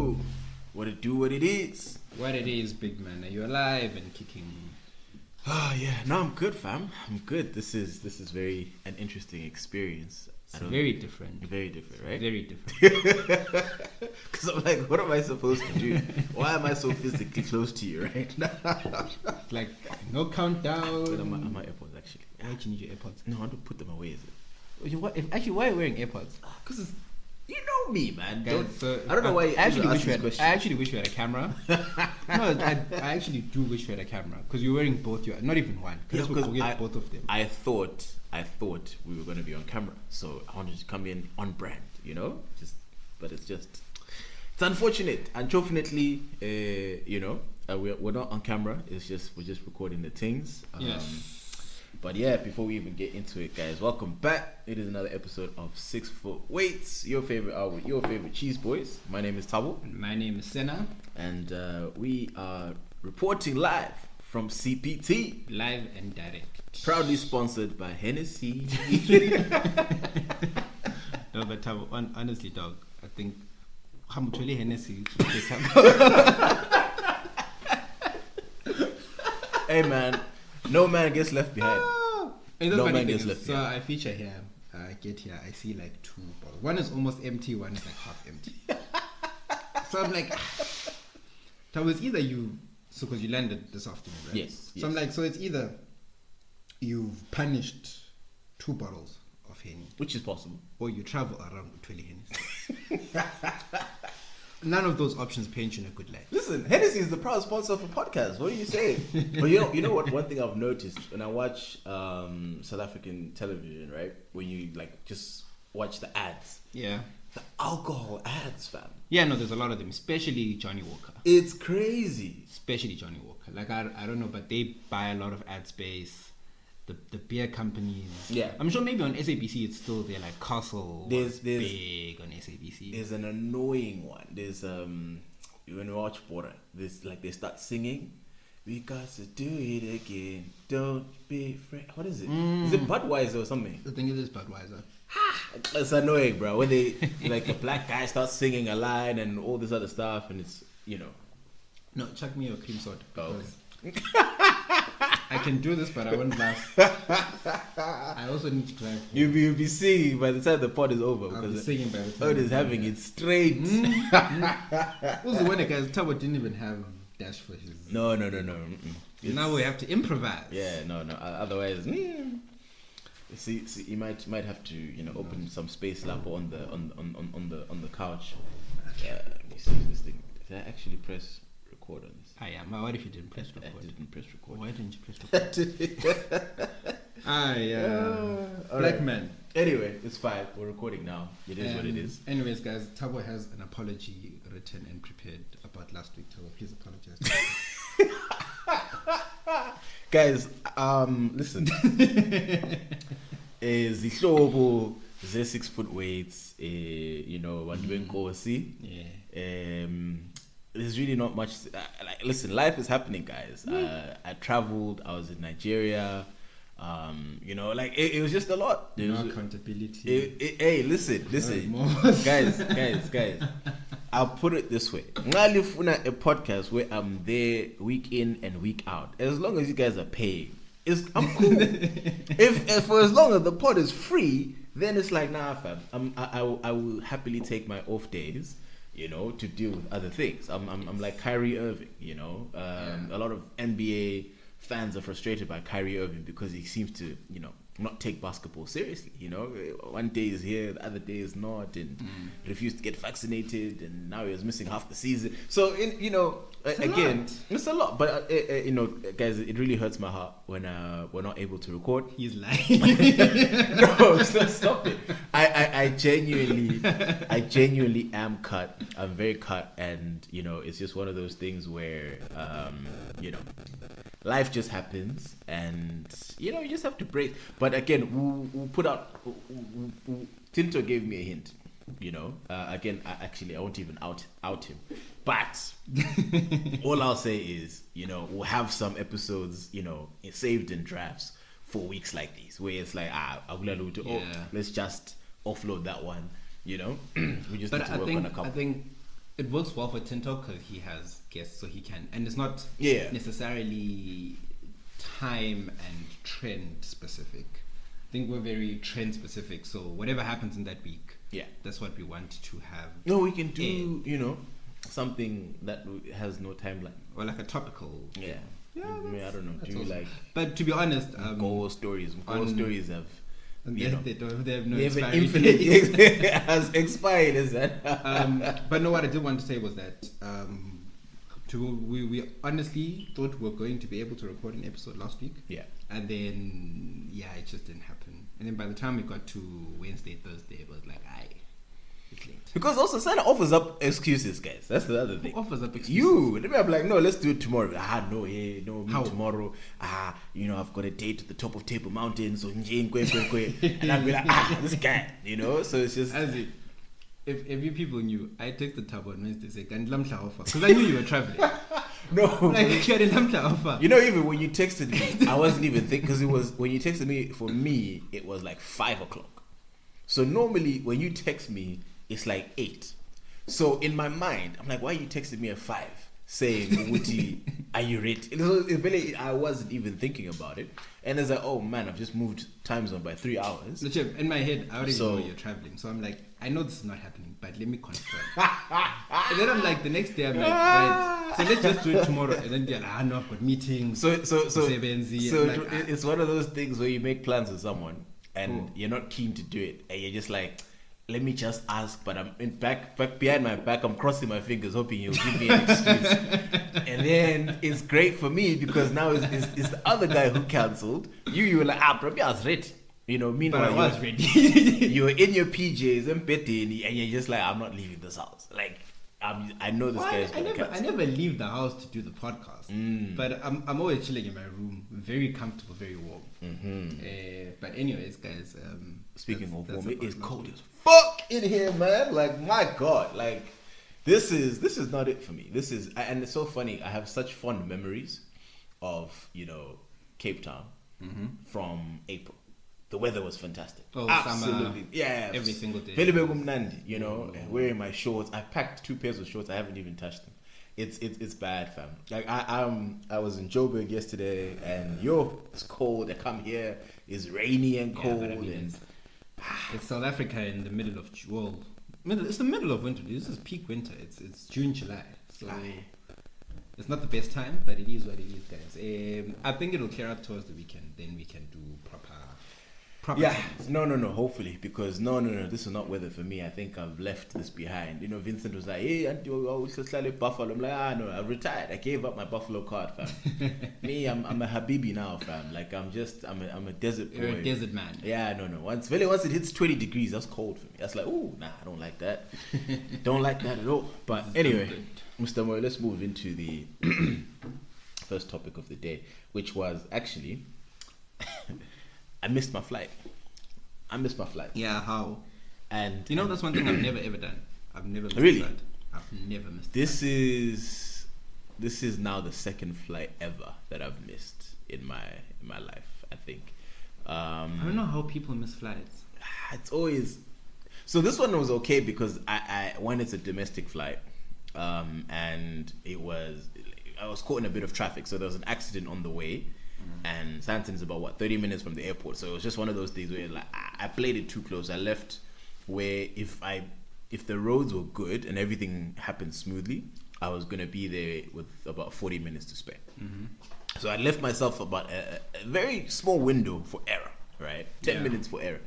Yo, what it do, what it is. What it is, big man. Are you alive and kicking? Oh yeah, no, I'm good, fam. I'm good. This is very an interesting experience. Very different. Very different, right? Very different. Because I'm like, what am I supposed to do? Why am I so physically close to you right now? Like, no countdown. But I'm my AirPods, actually. Why do you need your AirPods? No, I don't put them away, is it? Actually, why are you wearing AirPods? Because you know me, man. Guys, I don't know why. I actually wish we had a camera. No, I actually do wish we had a camera because you're wearing both. Not even one. Yeah, because we get both of them. I thought we were going to be on camera, so I wanted to come in on brand, you know. But it's unfortunate. Unfortunately, we're not on camera. We're just recording the things. Yes. But yeah, before we even get into it, guys, welcome back. It is another episode of 6 Foot Weights, your favorite hour with your favorite cheese boys. My name is Thabo. My name is Senna. And we are reporting live from CPT. Live and direct. Proudly sponsored by Hennessy. No, but Thabo, honestly, dog, I think I'm truly Hennessy. Hey, man. No man gets left behind. No man gets left behind. So I feature here. I get here. I see like two bottles. One is almost empty. One is like half empty. So I'm like, that was either you. So because you landed this afternoon, right? Yes. So I'm like, so it's either you've punished 2 bottles of Henny, which is possible, or you travel around with 20 Hennessy. None of those options paint you in a good light. Listen, Hennessy is the proud sponsor for podcasts. What are you saying? But you know what? One thing I've noticed when I watch South African television, right? When you like just watch the ads, yeah, the alcohol ads, fam. Yeah, no, there's a lot of them, especially Johnny Walker. It's crazy, especially Johnny Walker. Like I don't know, but they buy a lot of ad space. The beer companies. Yeah. I'm sure maybe on SABC it's still there, like Castle. There's big on SABC. There's an annoying one. There's when you watch Border, there's like they start singing, "We got to do it again. Don't be afraid." What is it? Is it Budweiser or something? I think it is Budweiser. It's annoying, bro. When they like a black guy starts singing a line and all this other stuff, and it's No, chuck me your cream soda. Oh, okay. I can do this, but I won't laugh. I also need to try. You'll be singing by the time the pod is over. I'll be singing by the time. Owen is having it straight. Who's the one that guys? Thabo didn't even have dash for his. No. Now we have to improvise. Yeah, no. Otherwise, see, you might have to open some space lap on the couch. Let me see this thing. Did I actually press record on this? I am. What if you didn't press record? I didn't press record. Why didn't you press record? Black right. man. Anyway, it's fine. We're recording now. It is what it is. Anyways, guys, Thabo has an apology written and prepared about last week. Thabo, please apologize. Guys, listen. Zihlobo, 6 Foot Weights, Wanduwe Nkosi. Yeah. There's really not much. Listen, life is happening, guys. I traveled. I was in Nigeria. It was just a lot. No accountability. Hey, listen, guys. I'll put it this way: a podcast where I'm there week in and week out. As long as you guys are paying, I'm cool. if for as long as the pod is free, then it's like nah, fam. I will happily take my off days. To deal with other things. I'm like Kyrie Irving, A lot of NBA fans are frustrated by Kyrie Irving because he seems to, not take basketball seriously, One day is here, the other day is not, and refused to get vaccinated, and now he was missing half the season. So, it's a lot. But, guys, it really hurts my heart when we're not able to record. He's lying. No, stop it. I genuinely am cut. I'm very cut, and it's just one of those things where life just happens, and you just have to break. But again, we'll put out. Tinto gave me a hint. Again, I won't even out him. But all I'll say is, we'll have some episodes, saved in drafts for weeks like these, where it's like, let's just offload that one. We just need to work on a couple. I think it works well for Tinto because he has guests, so he can, and it's not necessarily time and trend specific. I think we're very trend specific, so whatever happens in that week, that's what we want to have. No, we can do something that has no timeline, or like a topical. Yeah, I don't know. Do you awesome. like? But to be honest, ghost stories. Ghost stories have. They have no expiry date. Has expired, is that? But no, what I did want to say was that we honestly thought we were going to be able to record an episode last week. Yeah. And then it just didn't happen. And then by the time we got to Wednesday, Thursday, it was like, it's late. Because also Santa offers up excuses, guys. That's the other thing. Who offers up excuses? You. Let me be like, no, let's do it tomorrow. Me tomorrow. I've got a date at the top of Table Mountain, so and I'll be like, this guy, So it's just. If you people knew, I texted Thabo on Wednesday saying, because I knew you were traveling. No. Even when you texted me, I wasn't even thinking, because it was, when you texted me, for me, it was like 5 o'clock. So normally, when you text me, it's like 8. So in my mind, I'm like, why are you texting me at 5? Saying, Wuti, are you ready? I wasn't even thinking about it. And it's like, oh man, I've just moved time zone by 3 hours. Legit, in my head, I already know you're traveling. So I'm like, I know this is not happening, but let me confirm. And then I'm like, the next day, I'm like, right, so let's just do it tomorrow. And then they're like, no, I've got meetings. So like, it's one of those things where you make plans with someone and you're not keen to do it. And you're just like, let me just ask, but I'm in back behind my back, I'm crossing my fingers hoping you'll give me an excuse. And then it's great for me because now it's the other guy who cancelled. You were like, probably I was ready. Meanwhile, I was ready. You're in your PJs and petting, and you're just like, I'm not leaving this house. Like, I know this guy is going to cancel. I never leave the house to do the podcast, but I'm always chilling in my room, very comfortable, very warm. But anyways, guys, speaking of warm, it is cold as fuck in here, man. Like, my God, like this is not it for me. And it's so funny. I have such fond memories of Cape Town from April. The weather was fantastic. Oh, absolutely, summer, yeah, every single day. Wearing my shorts. I packed 2 pairs of shorts. I haven't even touched them. It's bad, fam. Like I was in Joburg yesterday, and it's cold. I come here, it's rainy and cold, and it's South Africa in the middle of it's the middle of winter. This is peak winter. It's June, July, so it's not the best time, but it is what it is, guys. I think it'll clear up towards the weekend. Then we can do proper. No, hopefully, because no, this is not weather for me. I think I've left this behind. Vincent was like, hey, we should sell Buffalo. I'm like, no, I've retired. I gave up my Buffalo card, fam. Me, I'm a Habibi now, fam. Like, I'm a desert boy. You're a desert man. Yeah, no. Once it hits 20 degrees, that's cold for me. That's like, oh, nah, I don't like that. Don't like that at all. But anyway, Mr. Moy, let's move into the first topic of the day, which was actually... I missed my flight. Yeah, how? And that's one thing I've never ever done. I've never missed really? a flight. I've never missed. This is now the second flight ever that I've missed in my life. I think. I don't know how people miss flights. It's always. So this one was okay because when it's a domestic flight, and I was caught in a bit of traffic, so there was an accident on the way. And Santon is about 30 minutes from the airport, so it was just one of those things where like I played it too close. I left where if the roads were good and everything happened smoothly, I was gonna be there with about 40 minutes to spare. So I left myself about a very small window for error, right? 10 minutes for error,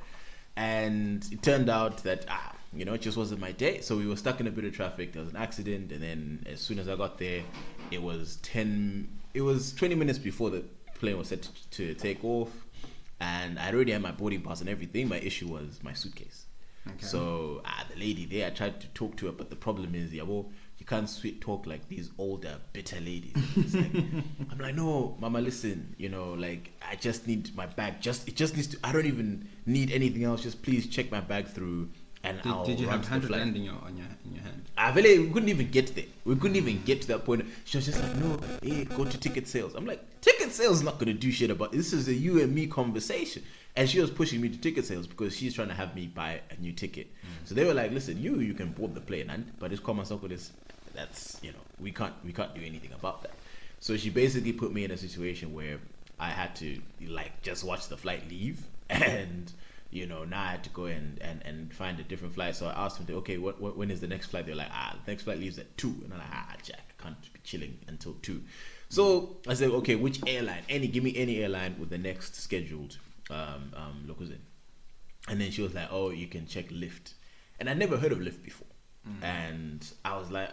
and it turned out that it just wasn't my day. So we were stuck in a bit of traffic. There was an accident, and then as soon as I got there, it was 20 minutes before the plane was set to take off, and I'd already had my boarding pass and everything. My issue was my suitcase. Okay. So the lady there, I tried to talk to her, but the problem is, you can't sweet talk like these older bitter ladies. It's like, I'm like, no, mama, listen, like I just need my bag. It just needs to. I don't even need anything else. Just please check my bag through. And did you have 100 Rand in your hand? We couldn't even get there. We couldn't even get to that point. She was just like, no, hey, go to ticket sales. I'm like, ticket sales is not going to do shit about this. Is a you and me conversation. And she was pushing me to ticket sales because she's trying to have me buy a new ticket. So they were like, listen, you can board the plane, but it's Komasoko, that's, we can't do anything about that. So she basically put me in a situation where I had to like just watch the flight leave, and now I had to go and find a different flight. So I asked them, okay, when is the next flight? They're like, the next flight leaves at 2. And I'm like, Jack, I can't be chilling until 2. So I said, okay, which airline? Give me any airline with the next scheduled locals in. And then she was like, oh, you can check Lyft. And I never heard of Lyft before. And I was like,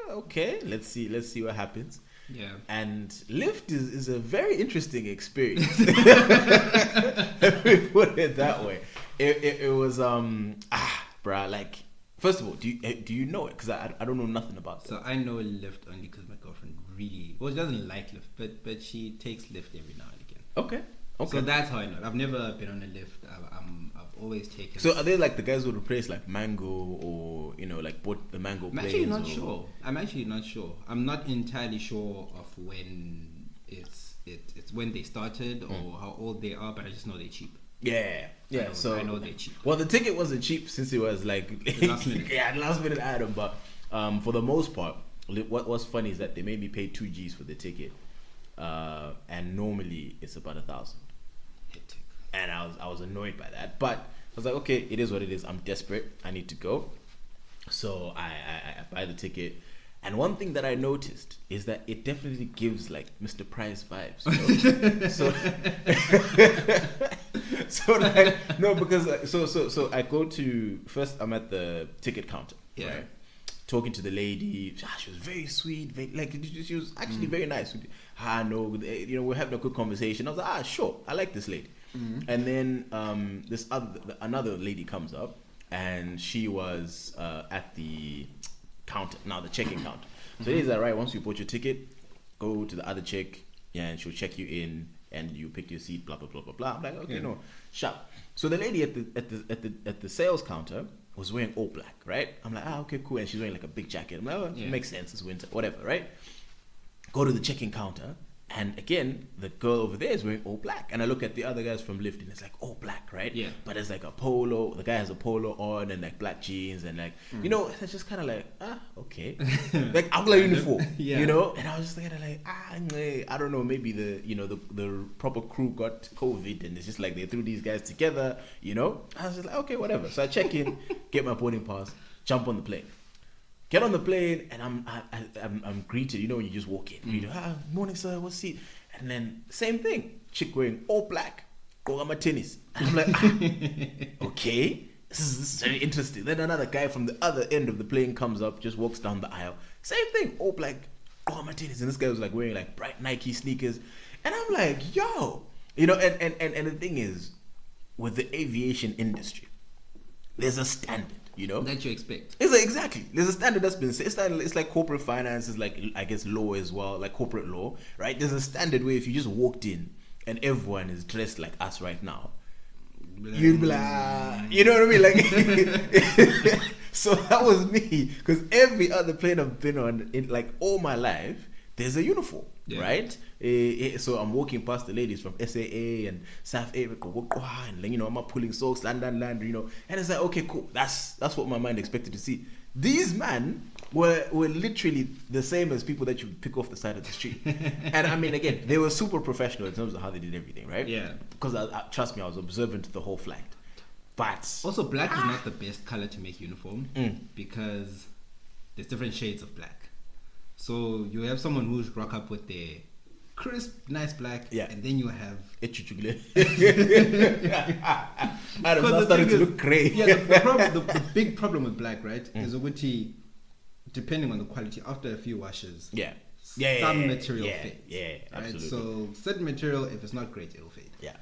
okay, let's see what happens. Yeah. And Lyft is a very interesting experience. Let me put it that way. It was bruh, like, first of all, do you know it? Because I don't know nothing about it. So I know Lyft only because my girlfriend she doesn't like Lyft, but she takes Lyft every now and again. Okay. So that's how I know it. I've never been on a Lyft. I've always taken. So are they like the guys who replace like Mango, or like bought the Mango planes? I'm actually not sure. I'm not entirely sure of when it's when they started or how old they are, but I just know they're cheap. Yeah. So I know they're cheap. Well, the ticket wasn't cheap since it was like last minute. last minute item. But for the most part, what was funny is that they made me pay 2 Gs for the ticket, and normally it's about 1,000. And I was annoyed by that, but I was like, okay, it is what it is. I'm desperate. I need to go. So I buy the ticket. And one thing that I noticed is that it definitely gives like Mr. Price vibes. So I go to, first I'm at the ticket counter, right? Talking to the lady. She was very sweet, she was actually very nice. We're having a good conversation. I was like, sure, I like this lady. And then another lady comes up, and she was at the counter, now the check-in counter. So it is that, right, once you bought your ticket, go to the other check, and she'll check you in, and you pick your seat, blah blah blah blah blah. I'm like, okay, no, sharp. So the lady at the sales counter was wearing all black, right? I'm like, okay, cool. And she's wearing like a big jacket. I'm like, it makes sense, it's winter, whatever, right? Go to the check-in counter, and again, the girl over there is wearing all black. And I look at the other guys from Lyft, and it's like all black, right? Yeah. But it's like a polo. The guy has a polo on, and like black jeans, and like, it's just kind of like, okay. Like, Agla uniform, And I was just kind of like, I don't know, maybe the proper crew got COVID, and it's just like they threw these guys together, I was just like, okay, whatever. So I check in, get my boarding pass, jump on the plane. Get on the plane, and I'm greeted. When you just walk in, morning sir, what's seat? And then same thing, chick wearing all black, go on my tennis. And I'm like, okay, this is very interesting. Then another guy from the other end of the plane comes up, just walks down the aisle, same thing, all black, go on my tennis. And this guy was like wearing like bright Nike sneakers, and I'm like, yo, and the thing is, with the aviation industry, there's a standard. That you expect. Exactly. There's a standard that's been set. It's like corporate finance, is like, I guess, law as well, like corporate law, right? There's a standard where if you just walked in and everyone is dressed like us right now, you'd be like, you know what I mean? Like, so that was me, because every other plane I've been on in like all my life, there's a uniform, right? So I'm walking past the ladies from SAA and South Africa, and I'm pulling socks, land, and it's like, okay, cool. That's what my mind expected to see. These men were literally the same as people that you pick off the side of the street. And I mean, again, they were super professional in terms of how they did everything, right? Yeah. Because trust me, I was observant the whole flight. But also, black is not the best color to make uniform because there's different shades of black. So you have someone who's rock up with their crisp, nice black, and then you have Adam's starting to look grey. Yeah, the big problem with black, right, is that depending on the quality, after a few washes, some material fades. Yeah, absolutely. Right? So certain material, if it's not great, it'll fade. Yeah.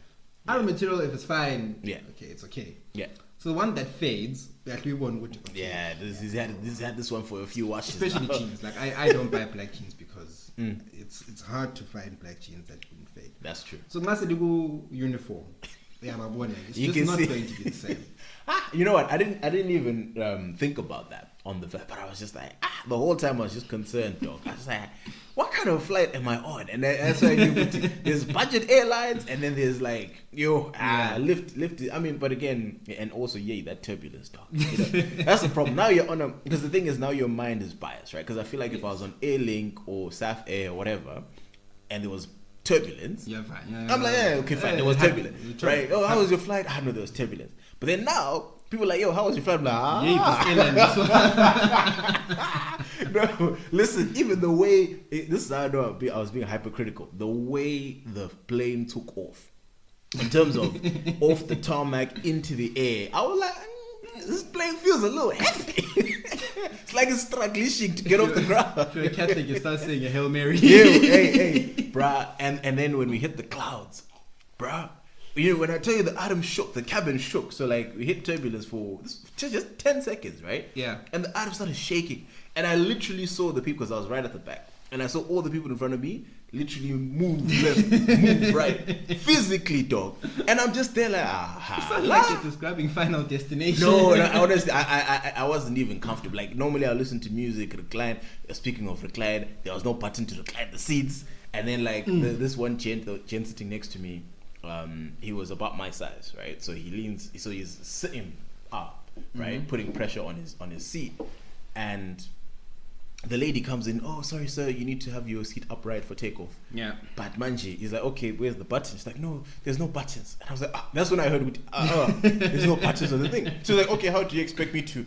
Other material, if it's fine, okay, it's okay. Yeah. So the one that fades, we actually won't go to. Yeah, this had this one for a few washes. Especially jeans. Like I don't buy black jeans because it's hard to find black jeans that wouldn't fade. That's true. So Masadigu uniform. Yeah, it's just not going to be the same. You know what? I didn't even think about that on the fact, but I was just like, the whole time I was just concerned, dog. I was like, what kind of flight am I on? And that's why there's budget airlines, and then there's like lift. I mean, but again, and also that turbulence, dog. You know, that's the problem. Now you're on because the thing is now your mind is biased, right? Because I feel like if I was on Airlink or SAF Air or whatever, and there was turbulence, you're fine. I'm like, okay, fine. There was turbulence, right? Oh, how was your flight? I know there was turbulence, but then now. People are like, yo, how was your flight? I'm like, no, listen, even the way, this is how I know I was being hypercritical. The way the plane took off, in terms of off the tarmac into the air, I was like, this plane feels a little heavy. It's like it's struggling to get off the ground. If you're a Catholic, you start saying a Hail Mary. hey, bruh. And then when we hit the clouds, bruh. You know, when I tell you the atom shook, the cabin shook. So like we hit turbulence for just 10 seconds, right? Yeah. And the atom started shaking. And I literally saw the people, because I was right at the back. And I saw all the people in front of me literally move left, move right. Physically, dog. And I'm just there like, like you're describing Final Destination. No, honestly, I wasn't even comfortable. Like normally I listen to music, recline. Speaking of recline, there was no button to recline the seats. And then like this one gent sitting next to me, he was about my size, right? So he's sitting up, right, putting pressure on his seat, and the lady comes in. Oh, sorry, sir, you need to have your seat upright for takeoff. Yeah. But Manji, he's like, okay, where's the button? She's like, no, there's no buttons. And I was like, that's when I heard, there's no buttons on the thing. She's like, okay, how do you expect me to?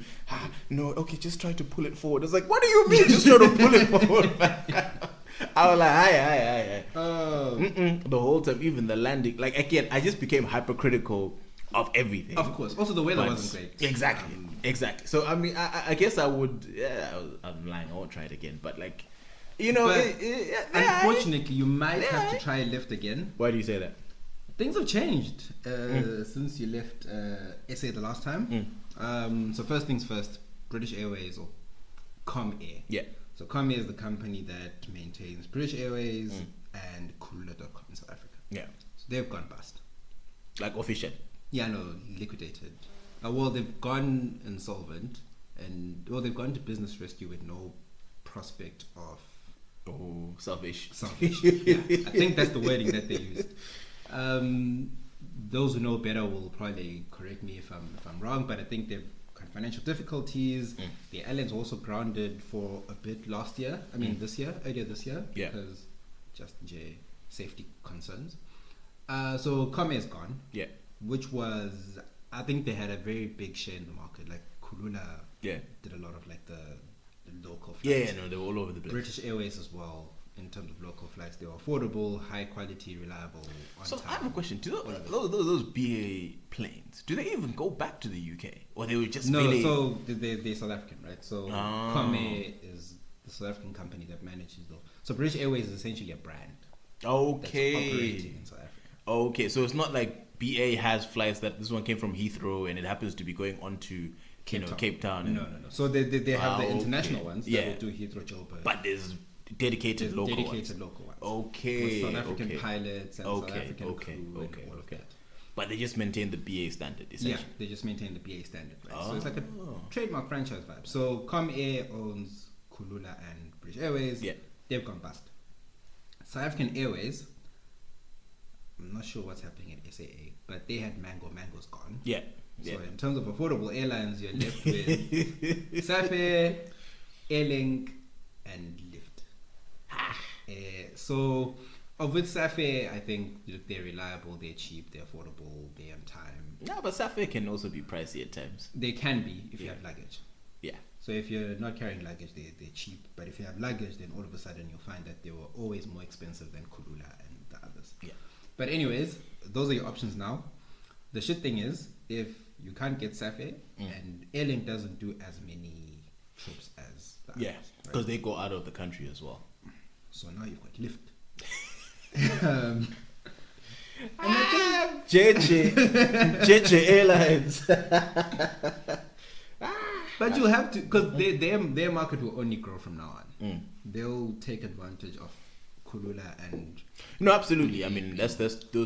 No, okay, just try to pull it forward. I was like, what do you mean, just try to pull it forward? I was like, hi. The whole time, even the landing, like again, I just became hypercritical of everything. Of course. Also, the weather wasn't great. Exactly. So I mean, I guess I would. I'm lying. I won't try it again. But like, you know, unfortunately, you might have to try a lift again. Why do you say that? Things have changed since you left SA the last time. So first things first, British Airways or Comair. Yeah. So Comair is the company that maintains British Airways and Kulula.com in South Africa. Yeah. So they've gone bust. Like official? Yeah, no, liquidated. Well, they've gone insolvent, and they've gone to business rescue with no prospect of salvation. Yeah, I think that's the wording that they used. Those who know better will probably correct me if I'm wrong, but I think they've got financial difficulties. The airlines also grounded for a bit last year. I mean, earlier this year, because just safety concerns. So Comair is gone. Yeah. Which was, I think they had a very big share in the market. Like Kulula did a lot of like the local flights. Yeah, no, they were all over the place. British Airways as well, in terms of local flights. They were affordable, high quality, reliable, on so time. I have a question. Do those BA planes, do they even go back to the UK? Or they were just No, so they're South African, right? So Comair is the South African company that manages those. So British Airways is essentially a brand. Okay. That's operating in South Africa. Okay, so it's not like BA has flights that this one came from Heathrow and it happens to be going on to Cape Town. No. So they have the international ones that will do Heathrow, Joburg. But there's dedicated local ones. Okay. With South African pilots and South African crew and all of that. But they just maintain the BA standard, essentially. Yeah, they just maintain the BA standard. Right? So it's like a trademark franchise vibe. So Comair owns Kulula and British Airways. Yeah. They've gone bust. South African Airways, I'm not sure what's happening at SAA, but they had Mango's gone. Yeah. So in terms of affordable airlines, you're left with Safair, Airlink, and Lyft. So with Safair, I think they're reliable, they're cheap, they're affordable, they're on time. No, but Safair can also be pricey at times. They can be if you have luggage. Yeah. So if you're not carrying luggage, they're cheap. But if you have luggage, then all of a sudden you'll find that they were always more expensive than Kulula and the others. Yeah. But anyways, those are your options now. The shit thing is, if you can't get Safair and Airlink doesn't do as many trips as the others, because they go out of the country as well. So now you've got Lyft. JJ Airlines. But you'll have to, because their market will only grow from now on. They'll take advantage of Kulula and... No, absolutely. I mean, those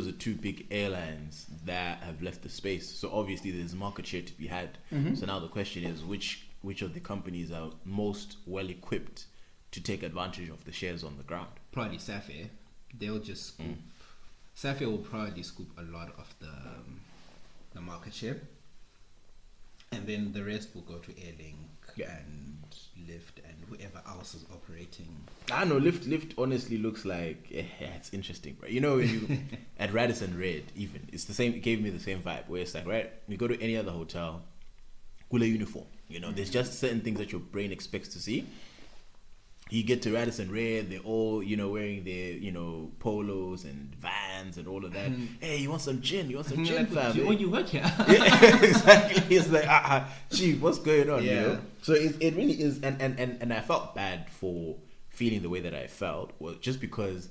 are two big airlines that have left the space. So obviously there's market share to be had. So now the question is, which of the companies are most well equipped to take advantage of the shares on the ground. Probably Safair. They'll just scoop. Safair will probably scoop a lot of the market share. And then the rest will go to Airlink and Lyft and whoever else is operating. I know Lyft honestly looks like it's interesting, right? You know, when you at Radisson Red, even it's the same. It gave me the same vibe where it's like, right, you go to any other hotel, cooler uniform. You know, there's just certain things that your brain expects to see. You get to Radisson Red, they're all, you know, wearing their, you know, polos and Vans and all of that. Hey, you want some gin? You want some gin, fam? Oh, you work here? Yeah, exactly. It's like, gee, what's going on? Yeah. You know? So it really is, and I felt bad for feeling the way that I felt, well, just because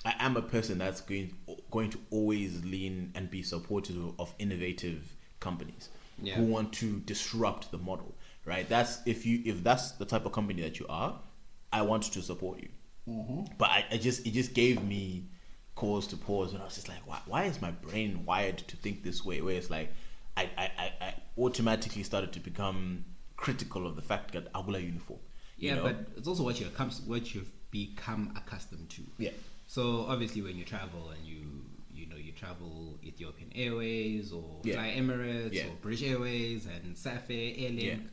I am a person that's going to always lean and be supportive of innovative companies who want to disrupt the model, right? That's if that's the type of company that you are, I want to support you. But it just gave me cause to pause, and I was just like, why is my brain wired to think this way? Where it's like I automatically started to become critical of the fact that Agula uniform. Yeah, you know? but it's also what you've become accustomed to. Yeah. So obviously, when you travel and you travel Ethiopian Airways or Fly Emirates or British Airways and Safair, Airlink,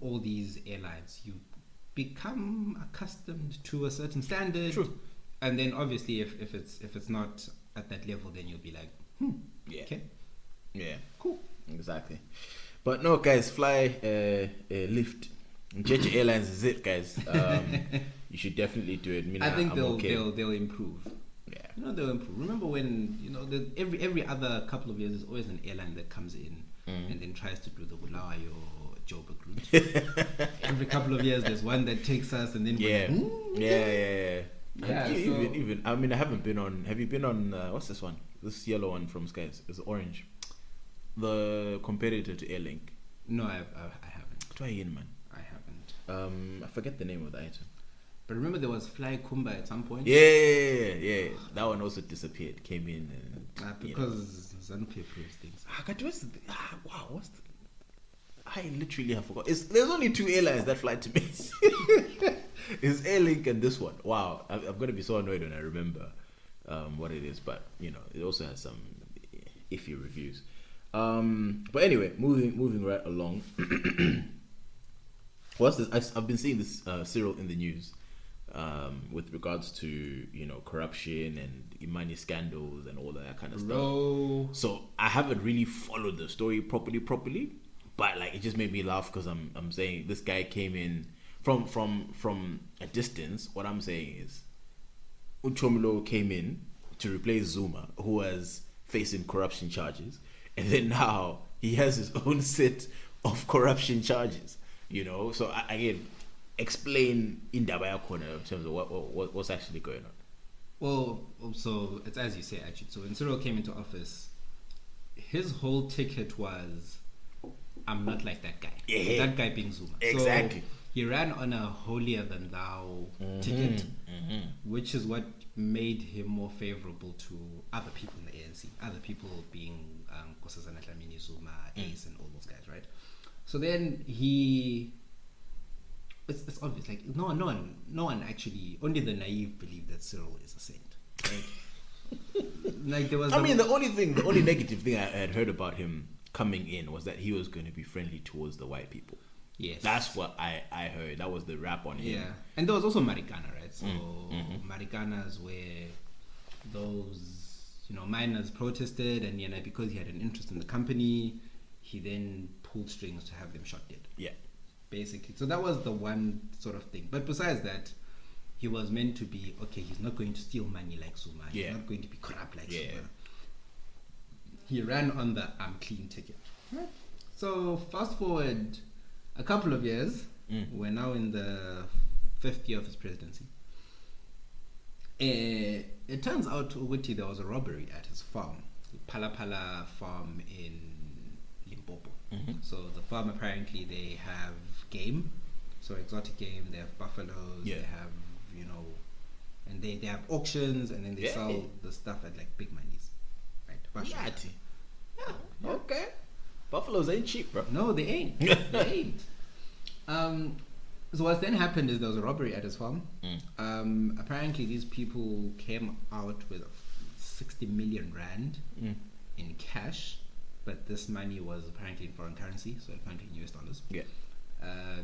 all these airlines, you become accustomed to a certain standard. True. And then obviously, if it's not at that level, then you'll be like, okay, yeah, cool, exactly. But no, guys, Fly, Lyft, JJ Airlines is it, guys. You should definitely do it. I think they'll improve. Yeah, you know, they'll improve. Remember when, you know, every other couple of years there's always an airline that comes in and then tries to do the Bulawayo or Joburg route. Every couple of years there's one that takes us, and then even I mean, I haven't been on. Have you been on? What's this one? This yellow one from Skies. It's orange. The competitor to Airlink. No, I haven't. Try again, man. I haven't. I forget the name of the item. But remember, there was Fly Kumba at some point. Yeah. That one also disappeared. Came in and because Zanupi approves things. Wow, I literally have forgot. There's only two airlines that fly to me. It's Airlink and this one. Wow, I'm gonna be so annoyed when I remember what it is. But you know, it also has some iffy reviews. But anyway, moving right along. What's this? I've been seeing this Cyril in the news with regards to, you know, corruption and money scandals and all of that kind of stuff. So I haven't really followed the story properly, but like it just made me laugh because I'm saying this guy came in from a distance. What I'm saying is Uchomlo came in to replace Zuma, who was facing corruption charges, and then now he has his own set of corruption charges. You know, so again, explain in Dabaya corner in terms of what's actually going on. Well, so it's as you say, actually. So when Cyril came into office, his whole ticket was, I'm not like that guy. Yeah. That guy being Zuma. Exactly. So he ran on a holier than thou ticket, which is what made him more favorable to other people in the ANC. Other people being Nkosazana Dlamini, Zuma, Ace, and all those guys, right? So then it's obvious, like no one actually, only the naive believe that Cyril is a saint, right? Like there was. The only negative thing I had heard about him coming in was that he was going to be friendly towards the white people. Yes, that's what I heard. That was the rap on him. Yeah, and there was also Marikana, right? So Marikanas where those, you know, miners protested, and because he had an interest in the company, he then pulled strings to have them shot dead. Yeah, basically. So that was the one sort of thing. But besides that, he was meant to be okay. He's not going to steal money like Zuma. He's not going to be corrupt like Zuma. He ran on the I'm clean ticket. Right. So fast forward a couple of years. We're now in the 5th year of his presidency. It turns out Uguti, there was a robbery at his farm, the Pala farm in Limpopo. So the farm, apparently they have game, so exotic game. They have buffaloes. They have, you know, and they have auctions, and then they sell the stuff at like big monies, right? Yeah. Okay. Buffaloes ain't cheap, bro. No, they ain't. They ain't. So what then happened is there was a robbery at his farm. Apparently these people came out with 60 million rand in cash, but this money was apparently in foreign currency, so apparently in US dollars. Yeah.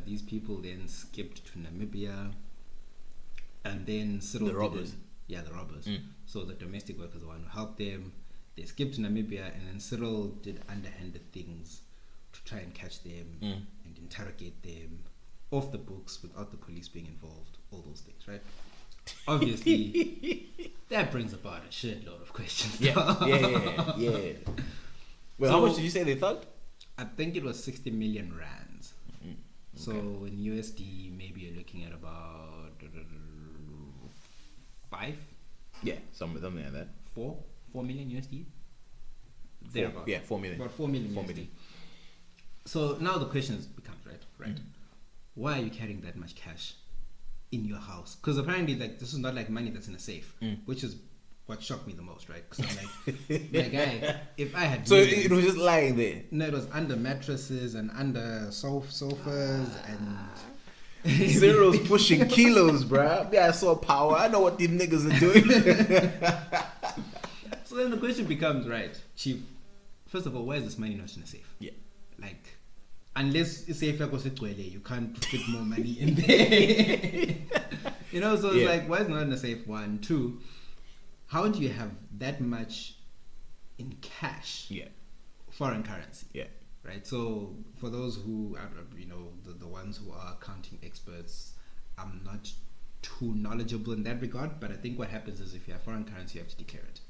These people then skipped to Namibia, and then Cyril the robbers. The robbers. So the domestic workers, the one who helped them, they skipped to Namibia, and then Cyril did underhanded things to try and catch them and interrogate them off the books without the police being involved. All those things, right? Obviously, that brings about a shitload of questions. Yeah. Well, how much did you say they thugged? I think it was 60 million rands. Okay. So in USD, maybe you're looking at about 5. Yeah, something like that. 4 million USD. Yeah, 4 million. About 4 million. 4 USD. million. So now the question becomes right. Why are you carrying that much cash in your house? Because apparently, like, this is not like money that's in a safe, which is what shocked me the most, right? Because I'm like, my guy, if I had... So it was just lying there? No, it was under mattresses and under sofas and... Cyril's pushing kilos, bruh. Yeah, I saw power. I know what these niggas are doing. So then the question becomes, right, Chief, first of all, why is this money not in a safe? Yeah. Like, unless it's safe, you can't fit more money in there. You know, so it's like, why is it not in a safe? 1, 2, how do you have that much in cash? Yeah. Foreign currency. Yeah. Right. So for those who are, the ones who are accounting experts, I'm not too knowledgeable in that regard. But I think what happens is if you have foreign currency, you have to declare it.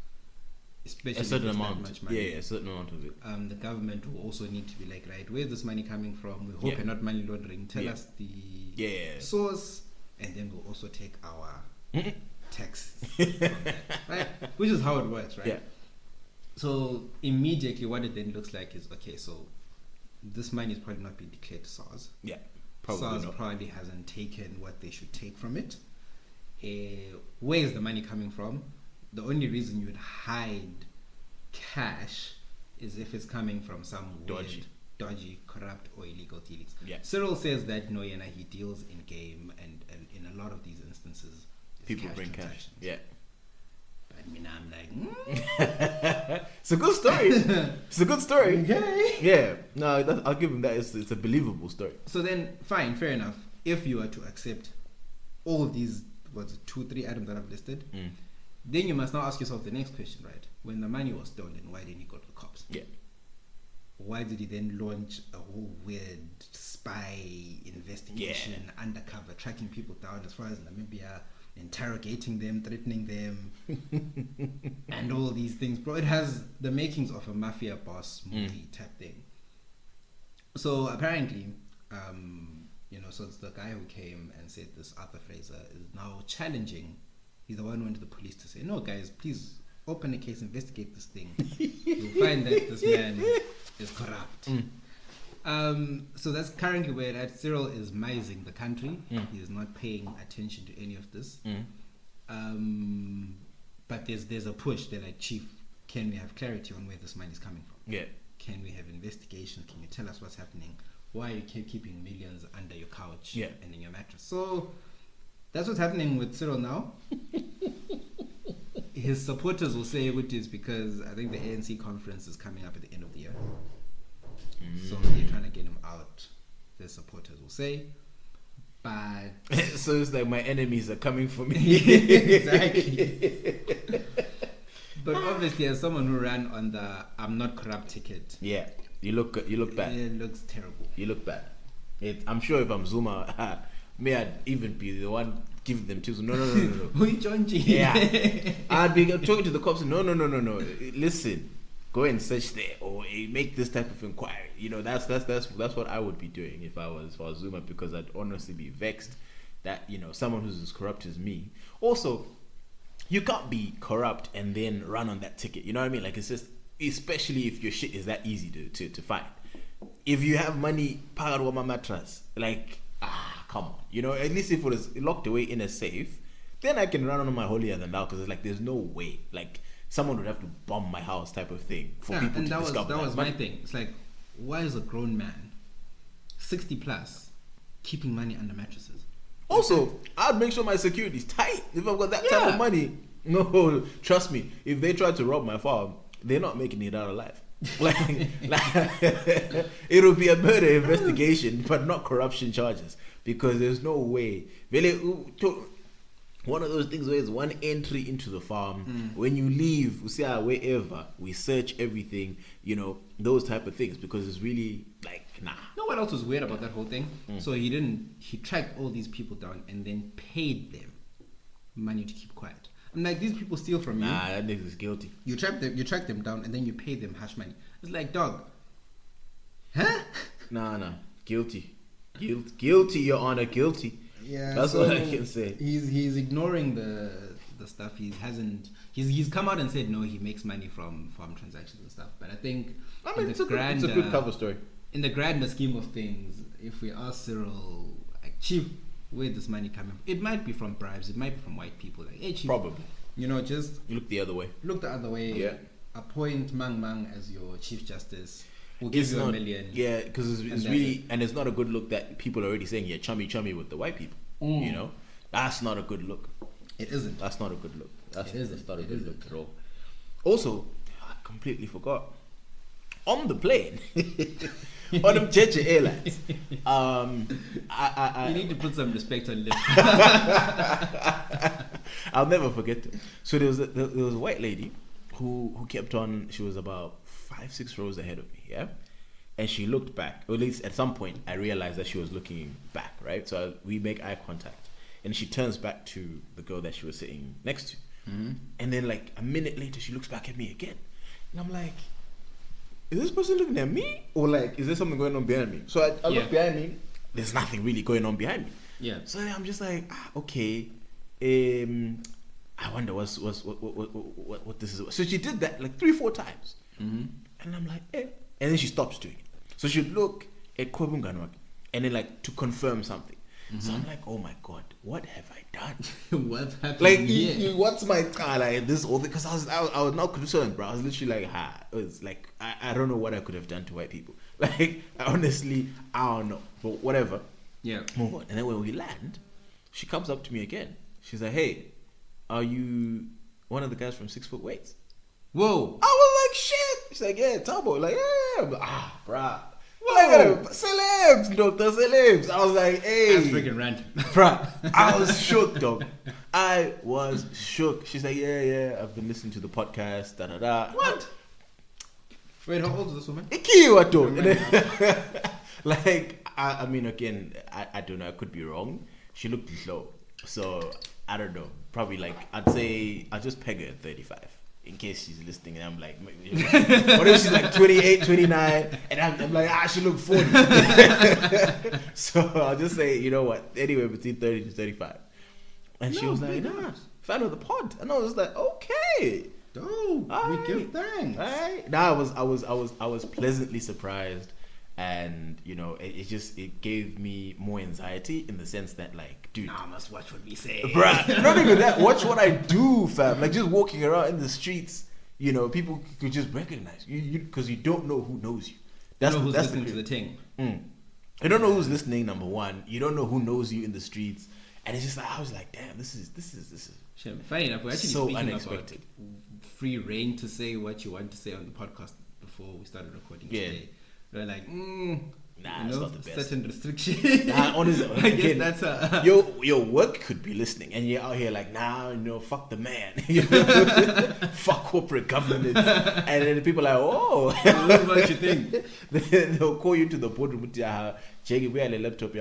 Especially a certain if it's amount. That much money. Yeah, a certain amount of it. The government will also need to be like, right, where's this money coming from? We hope you're not money laundering. Tell us the source, and then we'll also take our tax from that, right? Which is how it works, right? Yeah. So immediately what it then looks like is, okay, so this money is probably not being declared to SARS. Yeah, probably SARS not. probably hasn't taken what they should take from it. Where is the money coming from? The only reason you would hide cash is if it's coming from some dodgy, corrupt, or illegal dealings. Yeah. Cyril says that he deals in game, and in a lot of these instances, people bring cash. Yeah. But I'm like, it's a good story. It's a good story. Okay. Yeah. No, I'll give him that. It's a believable story. So then, fine, fair enough. If you are to accept all of these, 2-3 items that I've listed, then you must now ask yourself the next question, right? When the money was stolen, why didn't he go to the cops? Yeah. Why did he then launch a whole weird spy investigation, undercover, tracking people down as far as Namibia, interrogating them, threatening them, and all these things? Bro, it has the makings of a mafia boss movie type thing. So apparently, so it's the guy who came and said this Arthur Fraser is now challenging. He's the one who went to the police to say, no, guys, please open a case, investigate this thing. You'll find that this man is corrupt. So that's currently where at. Cyril is mising the country. He is not paying attention to any of this. But there's a push. They're like, Chief, can we have clarity on where this money is coming from? Yeah. Can we have investigation? Can you tell us what's happening? Why are you keeping millions under your couch and in your mattress? So that's what's happening with Cyril now. His supporters will say it is because I think the ANC conference is coming up at the end of the year. So they're trying to get him out. Their supporters will say. But so it's like my enemies are coming for me. Exactly. But obviously, as someone who ran on the "I'm not corrupt" ticket, you look bad. It looks terrible. You look bad. I'm sure if I'm Zuma, may I even be the one giving them tips? No. Who you joining? Yeah, I'd be talking to the cops. No. Listen, go and search there or make this type of inquiry. That's what I would be doing if I was Zuma, because I'd honestly be vexed that someone who's as corrupt as me. Also, you can't be corrupt and then run on that ticket. You know what I mean? Like, it's just, especially if your shit is that easy to find. If you have money, pagarwa mattress, like, come on. At least if it was locked away in a safe, then I can run on my holier than thou, because it's like, there's no way. Like, someone would have to bomb my house type of thing for people to discover that was my thing. It's like, why is a grown man, 60 plus, keeping money under mattresses. Also, I'd make sure my security's tight if I've got that type of money. No, trust me. If they try to rob my farm, they're not making it out alive. like it'll be a murder investigation, but not corruption charges, because there's no way. Really, one of those things where it's one entry into the farm. When you leave, we see wherever we search everything, those type of things, because it's really like nah. You know what else was weird about that whole thing? So he tracked all these people down and then paid them money to keep quiet. I'm like, these people steal from you. Nah, that nigga's guilty. You track them down and then you pay them hush money. It's like, dog. Huh? Nah. Guilty, Your Honor, guilty. Yeah, that's what I can say. He's ignoring the stuff. He's come out and said no, he makes money from farm transactions and stuff. But I think it's a good cover story. In the grander scheme of things, if we ask Cyril, like, Chief, where this money coming from? It might be from bribes. It might be from white people. Like, hey, Chief, probably. Just look the other way. Yeah. Appoint Mang as your Chief Justice. We'll give you $1 million. Yeah, because it's really, and it's not a good look that people are already saying you're chummy with the white people. That's not a good look. It isn't. That's not a good look. That's not a good look at all. Also, I completely forgot. On the plane, on them Cheche Airlines, you need to put some respect on Lyft. I'll never forget it. So there was a white lady who kept on. She was about 5-6 rows ahead of me, yeah, and she looked back. Or at least at some point, I realized that she was looking back, right? So we make eye contact, and she turns back to the girl that she was sitting next to, and then like a minute later, she looks back at me again, and I'm like, is this person looking at me, or like, is there something going on behind me? So I look behind me. There's nothing really going on behind me. Yeah. So I'm just like, okay. I wonder what this is. So she did that like 3-4 times, and I'm like, eh. And then she stops doing it. So she would look at Kwebunganwak, and then like to confirm something. So I'm like, oh my god, what have I done? What's happening? Like, what's my like this all? Because I was not concerned, bro. I was literally like, it was like I don't know what I could have done to white people. Like, honestly, I don't know, but whatever. Yeah. Move on. And then when we land, she comes up to me again. She's like, hey, are you one of the guys from 6 Foot Weights? Whoa. I was like, shit. She's like, yeah, Thabo. Like, yeah. I'm like, bruh. Like, celebs, Dr. Celebs. I was like, hey. That's freaking random. Bruh, I was shook, dog. I was shook. She's like, yeah, I've been listening to the podcast, da-da-da. What? Wait, how old is this woman? Ikiwa, dog. Like, I mean, again, I don't know. I could be wrong. She looked low. So, I don't know. Probably like, I'd say, I'll just peg her at 35. In case she's listening, and I'm like, what if she's like 28, 29, and I'm like, she look 40. So I'll just say, you know what, anywhere between 30 to 35. And she was like, fan of the pod. And I was like, okay. We give thanks. All right. Now I was pleasantly surprised, and it gave me more anxiety in the sense that, like, dude, I must watch what we say, bruh. Not even that. Watch what I do, fam. Like, just walking around in the streets, people could just recognize you because you don't know who knows you. That's who's listening to the thing. You don't know who's listening. Number one, you don't know who knows you in the streets, and it's just like, I was like, damn, this is. Funny enough, we're actually so speaking unexpected. About free reign to say what you want to say on the podcast before we started recording today. We're like, it's not the best. Certain restrictions. Honestly, I guess that's your work could be listening, and you're out here like, fuck the man, fuck corporate governance, and then people are like, what you think? Then they'll call you to the boardroom. Jackie, we have a laptop.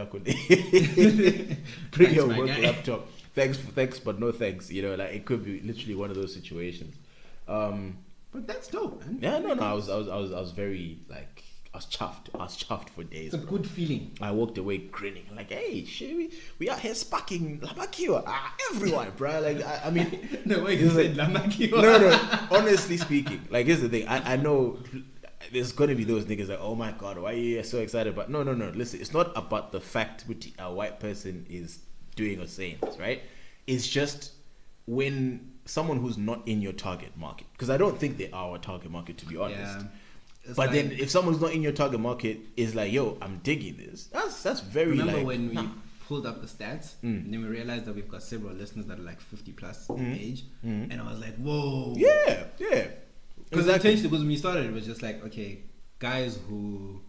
Bring your work laptop. Thanks, but no thanks. Like, it could be literally one of those situations. But that's dope, man. Yeah, no. I was very, like, I was chuffed for days. It's a good feeling. I walked away grinning, like, hey, shit, we out here sparking Lamakiwa. Everyone, bro. Like, I mean, no way you said Lamakiwa. No. Honestly speaking, like, here's the thing. I know there's gonna be those niggas like, oh my god, why are you so excited? But no. Listen, it's not about the fact which a white person is doing or saying this, right? It's just when someone who's not in your target market, because I don't think they are our target market, to be honest. But then if someone's not in your target market, is like, yo, I'm digging this. That's very Remember like. when we pulled up the stats, and then we realized that we've got several listeners that are like 50 plus age, and I was like, whoa. Yeah. Because intentionally, because when we started, it was just like, okay, guys who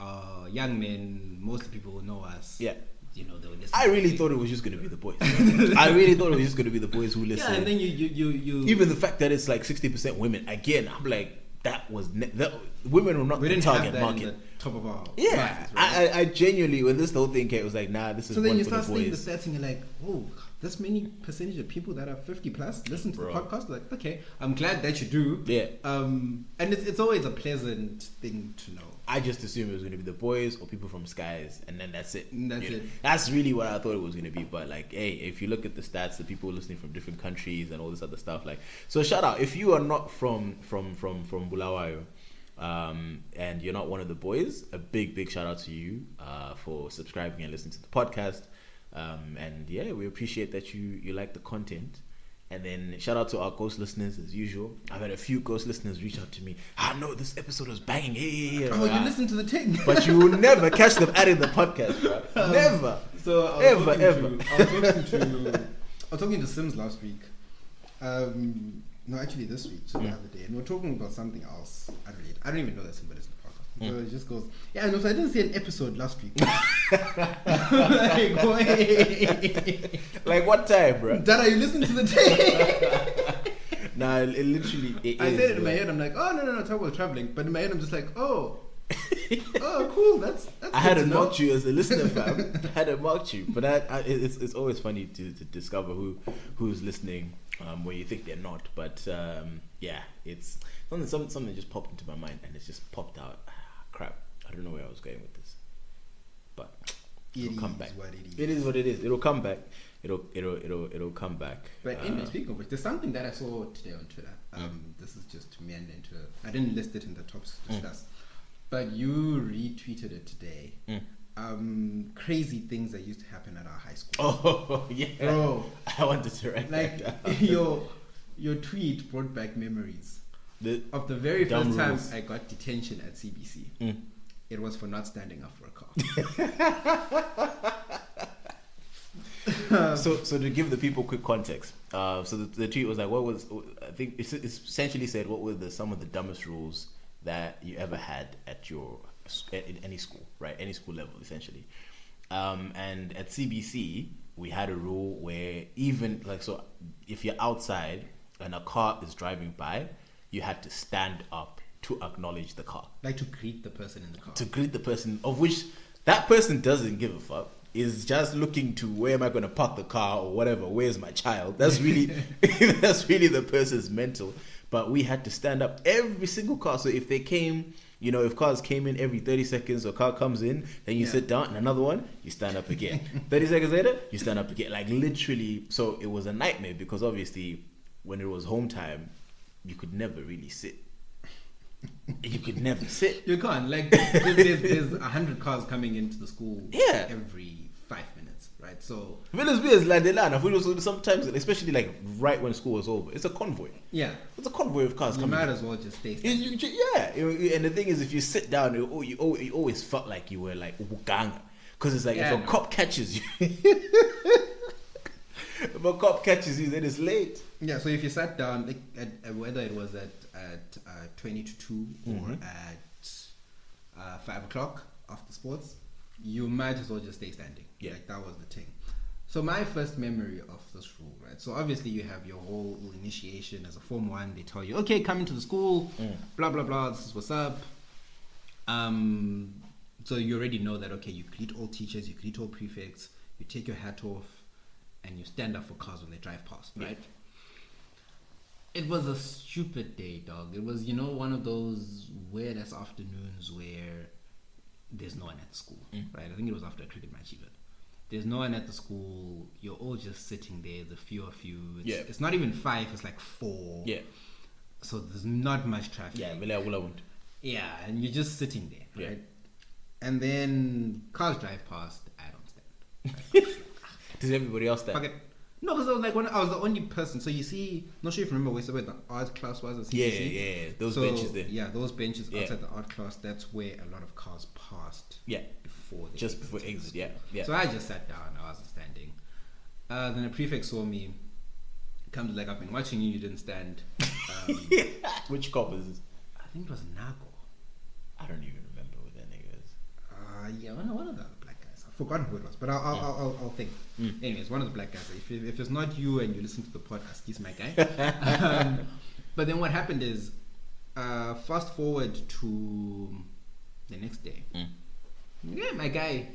are young men, most people who know us. Yeah. You know, they were listening. I really thought it was just going to be the boys. I really thought it was just going to be the boys who listen. Yeah, and then you even the fact that it's like 60% women, again, I'm like, that was women were not the target market. In the top of our minds, right? I genuinely, when this whole thing came, it was like, nah, this is so then one you for the start seeing the boys. stats and you're like, oh, this many percentage of people that are 50 plus listen to the podcast. Like, okay, I'm glad that you do. Yeah. And it's always a pleasant thing to know. I just assumed it was going to be the boys or people from Skies, and then that's it. That's it. That's really what I thought it was going to be. But like, hey, if you look at the stats, the people listening from different countries and all this other stuff, like, so shout out if you are not from Bulawayo, and you're not one of the boys, a big shout out to you for subscribing and listening to the podcast. And yeah, we appreciate that you like the content. And then shout out to our ghost listeners as usual. I've had a few ghost listeners reach out to me. No, this episode was banging. Hey. Oh, you listen to the thing. But you will never catch them adding the podcast, bro. Never. So I was talking to Sims last week. No, actually this week, so the other day, and we were talking about something else. I don't even know that somebody's in the podcast. So it just goes, yeah, no, so I didn't see an episode last week. Like, wait. Like what time, bro? Dada, you listen to the tape. Nah, it literally. I said it in my head. I'm like, oh no, Thabo was traveling. But in my head, I'm just like, oh, cool. That's. I hadn't marked you as a listener, fam. I hadn't marked you, but it's always funny to discover who's listening when you think they're not. But yeah, it's something just popped into my mind and it's just popped out. Crap, I don't know where I was going with this, but it'll come back. It is what it is. It'll come back. It'll come back. But anyway, speaking of which, there's something that I saw today on Twitter. This is just to mend into. I didn't list it in the tops to discuss, but you retweeted it today. Crazy things that used to happen at our high school. Oh yeah, bro. I wanted to write that down. your tweet brought back memories. Of the very first time I got detention at CBC, it was for not standing up for a car. So to give the people quick context, so the tweet was like, I think it essentially said what were some of the dumbest rules that you ever had at in any school, right? Any school level, essentially. And at CBC, we had a rule where even like, so if you're outside and a car is driving by, you had to stand up to acknowledge the car. Like to greet the person in the car. To greet the person, of which that person doesn't give a fuck. Is just looking to where am I going to park the car or whatever. Where's my child? That's really the person's mental. But we had to stand up every single car. So if they came, if cars came in every 30 seconds, or car comes in, then you sit down, and another one, you stand up again. 30 seconds later, you stand up again. Like literally. So it was a nightmare because obviously when it was home time, you could never really sit. You could never sit. You can't. Like, there's 100 cars coming into the school every 5 minutes, right? So Village like the land. Sometimes, especially like right when school was over, it's a convoy. Yeah, it's a convoy of cars coming. You might as well just stay. And the thing is, if you sit down, you always felt like you were like Uganga, because it's like if a cop catches you. If a cop catches you, then it's late. Yeah, so if you sat down, like whether it was at 20 to 2 or at 5 o'clock after sports, you might as well just stay standing. Yeah, like that was the thing. So my first memory of this rule, right? So obviously you have your whole initiation as a Form 1. They tell you, okay, come into the school, blah blah blah. This is what's up. So you already know that. Okay, you greet all teachers, you greet all prefects, you take your hat off, and you stand up for cars when they drive past, right? It was a stupid day, dog. It was, one of those weird-ass afternoons where there's no one at the school, right? I think it was after a cricket match even. There's no one at the school. You're all just sitting there. There's a few of you. It's not even 5. It's like 4. Yeah. So there's not much traffic. Yeah, and you're just sitting there, right? And then cars drive past. I don't stand. Does everybody else stand? Okay. No, because I was like I was the only person. So you see, not sure if you remember where the art class was. At CCC. Yeah, those benches there. Yeah, those benches outside the art class. That's where a lot of cars passed. Yeah, before before exit. Yeah. So I just sat down. I wasn't standing. Then the prefect saw me. Comes like, I've been watching you. You didn't stand. Which cop is this? I think it was Nago. I don't even remember who that nigga is. Yeah, one of the black guys. I've forgotten who it was, but I'll think. Anyways, one of the black guys. If it's not you and you listen to the podcast, he's my guy. But then what happened is, fast forward to the next day. Yeah, my guy,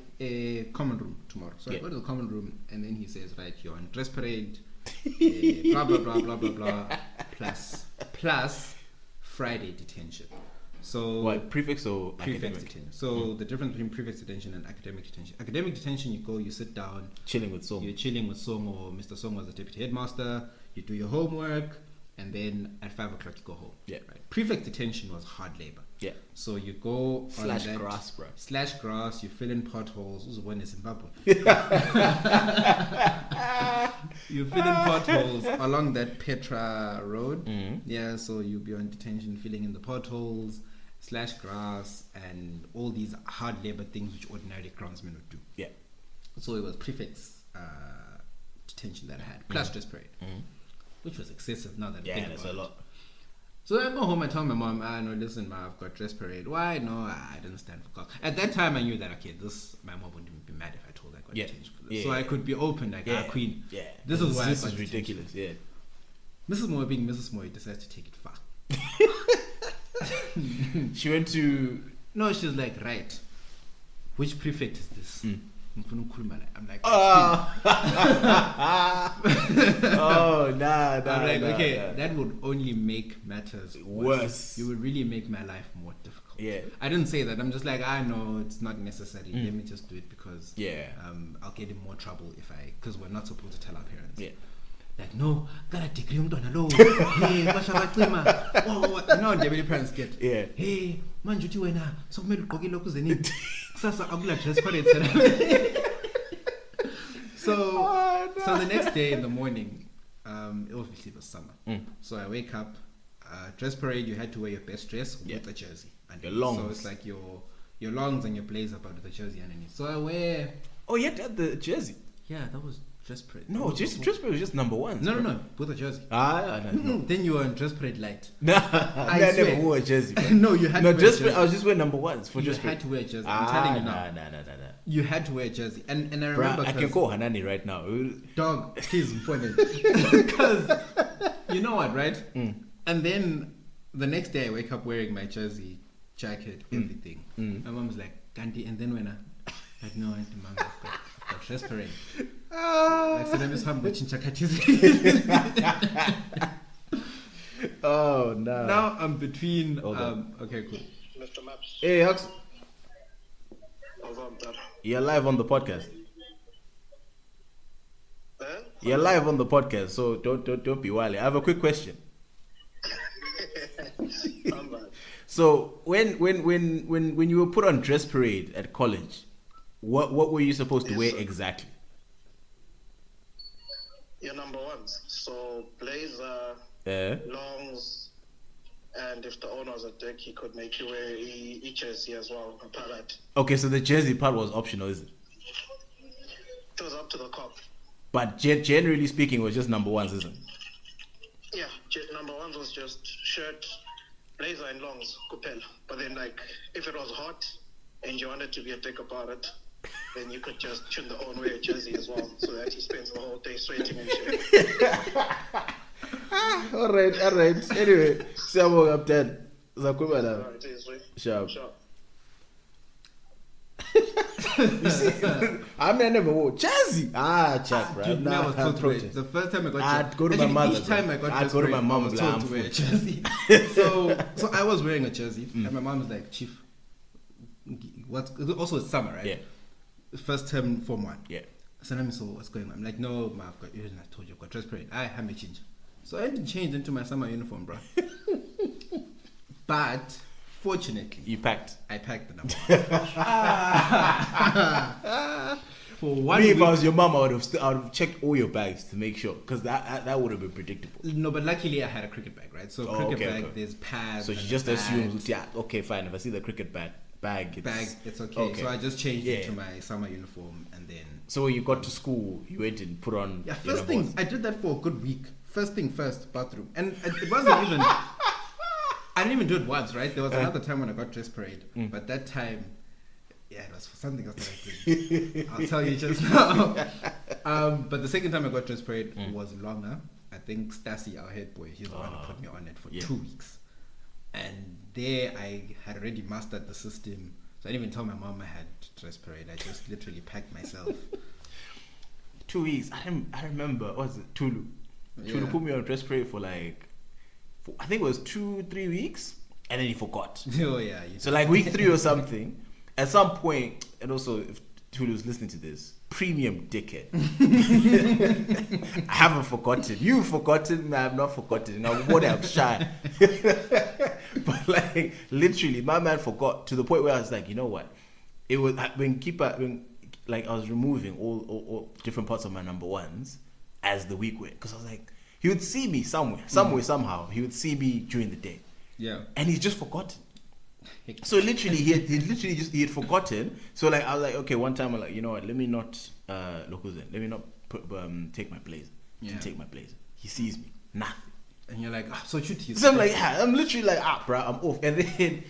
common room tomorrow. So I go to the common room, and then he says, right, you're on dress parade. Blah blah blah blah blah blah. Plus Friday detention. So what, prefix or prefix academic? detention. So the difference between prefix detention and academic detention. Academic detention, you go, you sit down, chilling with Song. You're chilling with Song, or Mr. Song was the deputy headmaster. You do your homework, and then at 5 o'clock you go home. Yeah. Right. Prefix detention was hard labor. Yeah. So you go slash grass, bro. Slash grass. You fill in potholes. Who's the one in Zimbabwe? You fill in potholes along that Petra road. Yeah. So you'll be on detention, filling in the potholes, slash grass, and all these hard labor things which ordinary groundsmen would do. Yeah. So it was prefix detention that I had, plus dress parade, which was excessive. Now that I think that's about a it. lot. So I go home, I tell my mom, no, listen, ma, I've got dress parade. Why? No, I didn't stand for cause. At that time, I knew that, okay, my mom wouldn't even be mad if I told her I got detention for this. So I could be open, like, queen. Yeah. This is why this is ridiculous, yeah. Mrs. Moy, being Mrs. Moy, decides to take it far. She went to... No, she's like, right, which prefect is this? I'm like, oh, nah. I'm like, okay, nah. that would only make matters worse. You would really make my life more difficult. Yeah. I didn't say that. I'm just like, I know it's not necessary. Let me just do it because I'll get in more trouble because we're not supposed to tell our parents. Yeah. Like, no, got a degree umntwana hey, no, the parents get. Yeah. Hey, manje uthi wena sokumele ugqoke lokhu zenini. Kusasa akula dress parade. So the next day in the morning, obviously it was summer. So I wake up, dress parade, you had to wear your best dress with a jersey. And your longs. So it's like your longs and your blazer but with the jersey underneath. So I wear... Oh, you had to have the jersey? Yeah, that was dress parade. No, dress parade was just number one. No, with a jersey. No. Then you were on dress parade light. I never wore a jersey. No, you had to wear dress a jersey. I was just wearing number ones for dress parade. You had to wear a jersey. I'm telling you now. Nah. You had to wear a jersey. And I remember... Bruh, I can call Hanani right now. Dog, please, because you know what, right? And then the next day I wake up wearing my jersey, jacket, everything. My mom's like, Gandhi, and then when like, no, Auntie, Mom, I've got dress parade. Like, so let me have Oh, no. Now I'm between... okay, cool. Mr. Maps. Hey, Hux. Over there. You're live on the podcast. Huh? You're live on the podcast, so don't be wily. I have a quick question. I'm bad. So when you were put on dress parade at college, what were you supposed to wear exactly? Your number ones. So blazer, longs, and if the owner was a dick, he could make you wear a jersey as well. Okay, so the jersey part was optional, is it? It was up to the cop. But generally speaking, it was just number ones, isn't it? Yeah, number ones was just shirt, blazer, and longs, kupela. But then, like, if it was hot and you wanted to be a dick about it, then you could just tune the own wear jersey as well, so that he spends the whole day sweating and shit. All right. Anyway, siyabonga Captain. Zakuba la. Alright, it is, right? Sharp. You see, I never wore jersey. Chuck, right? Dude, I was told to wear. The first time I got I'd go to my mother. Each time I got go to my mom. I was told to wear a jersey. So I was wearing a jersey, and my mom was like, "Chief, what?" Also, it's summer, right? Yeah. First term, Form 1. Yeah. So let me see what's going on. I'm like, no, ma, I told you I've got dress parade. I have me change. So I didn't change into my summer uniform, bro. But fortunately, You packed. I packed the number. For 1 Me, week. if I was your mom, I would have checked all your bags to make sure, because that would have been predictable. No, but luckily I had a cricket bag, right? So cricket bag, there's pads. So she just assumes, yeah, okay, fine. If I see the cricket bag, it's okay. So I just changed it to my summer uniform, and then. So when you got to school, you went and put on. Yeah, first thing I did that for a good week. First thing first, bathroom, and it wasn't even. I didn't even do it once, right? There was another time when I got dress parade, but that time. Yeah, it was for something else that I did. I'll tell you just now. But the second time I got dress parade was longer. I think Stassi, our head boy, he's the one who put me on it for 2 weeks. And there I had already mastered the system. So I didn't even tell my mom I had dress parade. I just literally packed myself. 2 weeks. I remember. What was it? Tulu. Tulu put me on dress parade for I think it was 2-3 weeks. And then he forgot. Oh, yeah. So like week 3 or something. At some point, and also if Tulu's listening to this, premium dickhead. I haven't forgotten. You've forgotten, I have not forgotten. I would have shy. But like literally, my man forgot to the point where I was like, you know what? It was when I was removing all different parts of my number ones as the week went, because I was like, he would see me somehow. He would see me during the day. Yeah. And he's just forgotten. So literally, he had forgotten. So like, I was like, okay, one time I'm like, you know what? Let me not take my place. Yeah. Take my place. He sees me, nothing. And you're like, so shoot you. So I'm like, I'm literally like, bro, I'm off. And then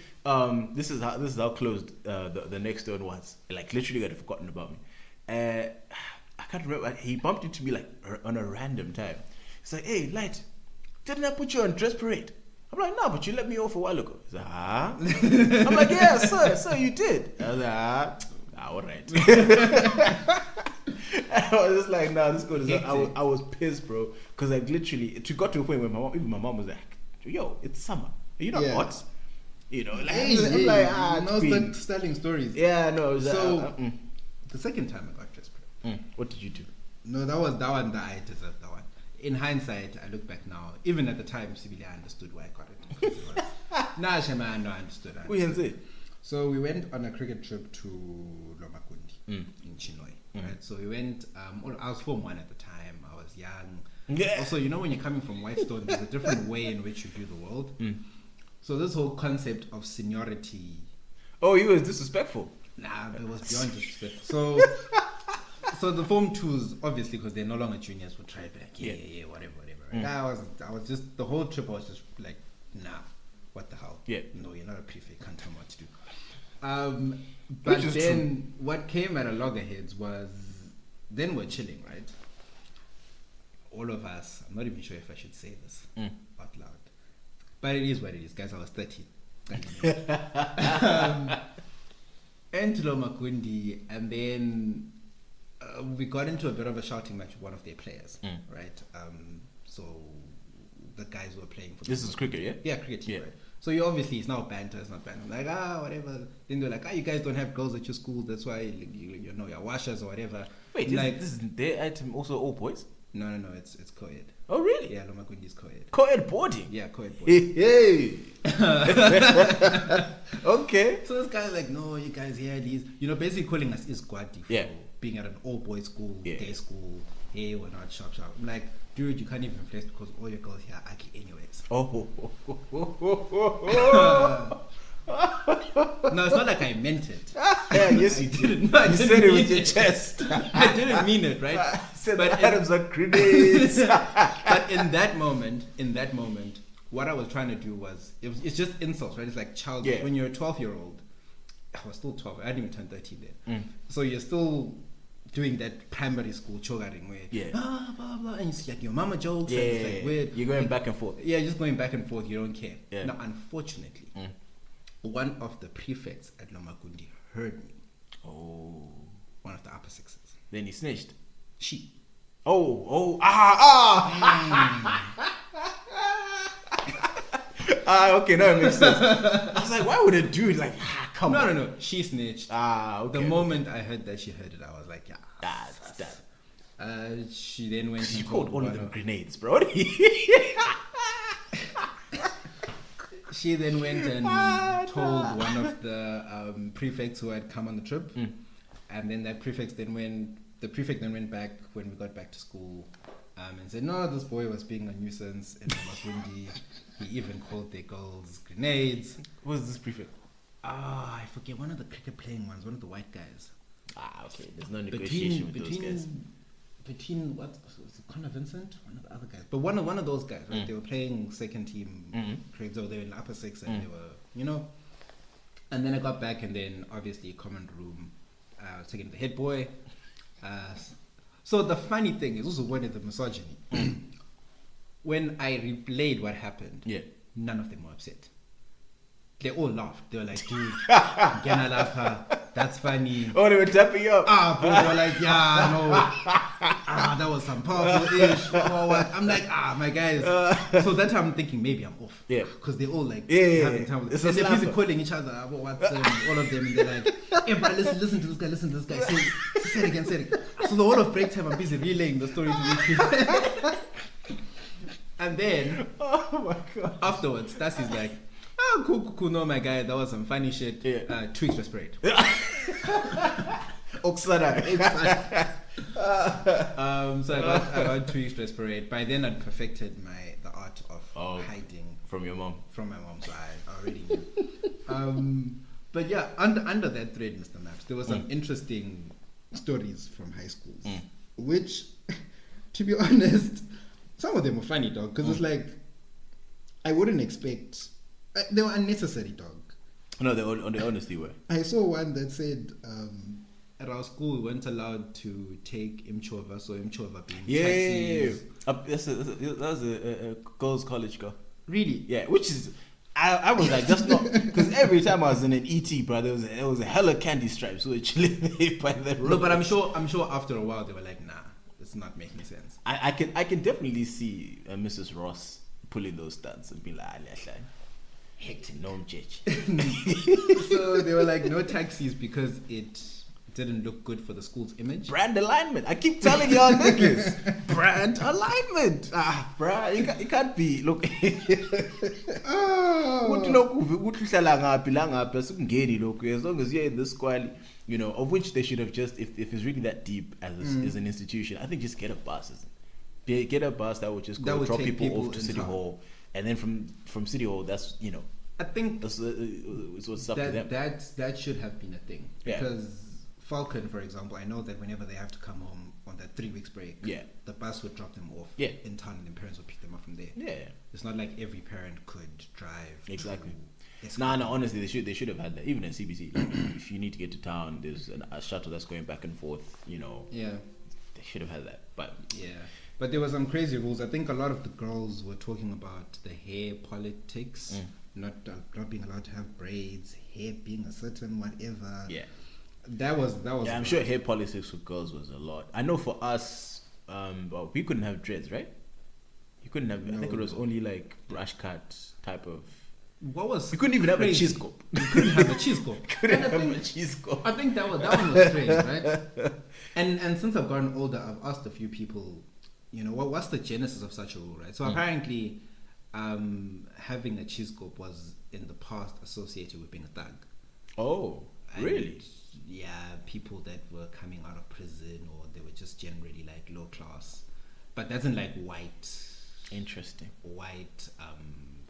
this is how close the next one was. Like literally, had forgotten about me. I can't remember. He bumped into me like on a random time. He's like, hey, Light, didn't I put you on dress parade? I'm like, no, but you let me off a while ago. He's like, I'm like, yeah, sir, you did. I was like, all right. I was just like, nah, this goes. I was pissed, bro, because like literally, it got to a point where my mom was like, yo, it's summer. Are you not hot? You know, like, I'm like, now start telling stories. Yeah, no. It was, so the second time I got dress parade. What did you do? No, that was that one that I deserved. That one. In hindsight, I look back now. Even at the time, Sibili, I understood why I got it. Nah, Shema, no, I understood. So we went on a cricket trip to Lomakundi in Chinoy. Right? So we went. I was Form 1 at the time. I was young. Yeah. Also, you know, when you're coming from Whitestone, there's a different way in which you view the world. So this whole concept of seniority. Oh, he was disrespectful. Nah, it was beyond disrespectful. So the Form 2s, obviously, because they're no longer juniors, would try back. Yeah, whatever. Right? I was just, the whole trip I was just like, nah, what the hell? Yeah. No, you're not a prefect, can't tell me what to do. But then what came at a loggerheads was, then we're chilling, right? All of us, I'm not even sure if I should say this out loud. But it is what it is, guys. I was 13. And to Lomakundi, and then we got into a bit of a shouting match with one of their players, right? So the guys were playing for. This is cricket, yeah? Yeah, cricket team, right? So you obviously it's not banter, it's not banter. I'm like, whatever. Then they're like, you guys don't have girls at your school, that's why you know you're washers or whatever. Wait, like, this is their item also all boys? No, it's co-ed. Oh really? Yeah, Lomakundi is co-ed. Co-ed boarding? Yeah, co-ed boarding. Hey. Okay. So this guy's like, no, you guys here, these, basically calling us Iskwati for being at an all-boys school, day school. Hey, we're not sharp. I'm like, dude, you can't even flex because all your girls here are ugly anyways. No, it's not like I meant it. Yeah, yes you did. No, you said it with your chest. I didn't mean it, right? But items are grenades. But in that moment, what I was trying to do was, it's just insults, right? It's like child. Yeah. When you're a 12-year-old, I was still 12. I hadn't even turned 13 then. So you're still doing that primary school chogaring where blah blah, and it's like your mama jokes. Yeah, and it's like weird. You're going back and forth. Yeah, just going back and forth. You don't care. Yeah. Now, unfortunately, one of the prefects at Lomakundi heard me. Oh, one of the upper sixes. Then he snitched. She. Okay, now it makes sense. I was like, why would a dude like, come on? No, she snitched. Okay. The moment I heard that she heard it, I was like, that's that. She then went. She called all of them grenades, bro. She then went and told one of the prefects who had come on the trip, and then that prefect then went the prefect then went back when we got back to school and said, no, this boy was being a nuisance in Mapundi. He even called their girls grenades. What was this prefect? I forget, one of the cricket playing ones, one of the white guys. Okay. There's no negotiation with those guys. Between what was it, Connor Vincent, one of the other guys, but one of those guys, right? They were playing second team cricket, so they were in the upper six, and they were, And then I got back, and then obviously common room, taking the head boy. So the funny thing is also one of the misogyny. When I replayed what happened, none of them were upset. They all laughed. They were like, dude, Gana Lapa, that's funny. Oh, they were tapping you up. Bro, they were like, yeah, no. That was some powerful ish. I'm like, my guys. So that time I'm thinking maybe I'm off. Yeah. Because they all like having time. And they're busy calling each other about what's all of them. And they're like, hey, but listen to this guy. Say it again. So the whole of break time I'm busy relaying the story to me. And then, Oh my God. afterwards, Stassi's like, cool, no, my guy, that was some funny shit. 2 extra sprayed. Oksana. So I got 2 extra sprayed. By then I'd perfected the art of hiding from your mom. From my mom, so I already knew. But yeah, under that thread, Mr. Maps, there were some interesting stories from high schools, which, to be honest, some of them were funny, dog, because it's like, I wouldn't expect. They were unnecessary, dog. No, they honestly were. I saw one that said at our school we weren't allowed to take Imchova, so Imchova being taxis. That was a girls' college girl. Really? Yeah, which is I was like, just not, because every time I was in an ET, bro, there was a hella candy stripes. So we were chilling by the road. No, but I'm sure after a while they were like, nah, it's not making sense. I can definitely see Mrs. Ross pulling those stunts and be like, hectic, no judge. So they were like, no taxis because it didn't look good for the school's image. Brand alignment. I keep telling y'all niggas, brand alignment. Bruh, it can't be. Look, as long as you're in this quality, of which they should have just, if it's really that deep as an institution, I think just get a bus. Get a bus that would just go drop people off to City Hall. And then from City Hall, that's, I think that's what's up to them. That should have been a thing. Because Falcon, for example, I know that whenever they have to come home on that 3 weeks break, the bus would drop them off in town and then parents would pick them up from there. Yeah. It's not like every parent could drive. Exactly. No, honestly, they should have had that. Even at CBC, like, if you need to get to town, there's a shuttle that's going back and forth, Yeah. They should have had that. But yeah. But there were some crazy rules. I think a lot of the girls were talking about the hair politics, not being allowed to have braids, hair being a certain whatever. Yeah, that was. Yeah, I'm sure hair politics for girls was a lot. I know for us, well, we couldn't have dreads, right? You couldn't have. I think it was only like brush cut type of. What was? You couldn't even have a cheese cup. You couldn't have a cheese cup. I think that one was strange, right? And since I've gotten older, I've asked a few people. What's the genesis of such a rule, right? So apparently, having a cheese scope was in the past associated with being a thug. Oh, really? Yeah, people that were coming out of prison, or they were just generally like low class, but that's in like white. Interesting. White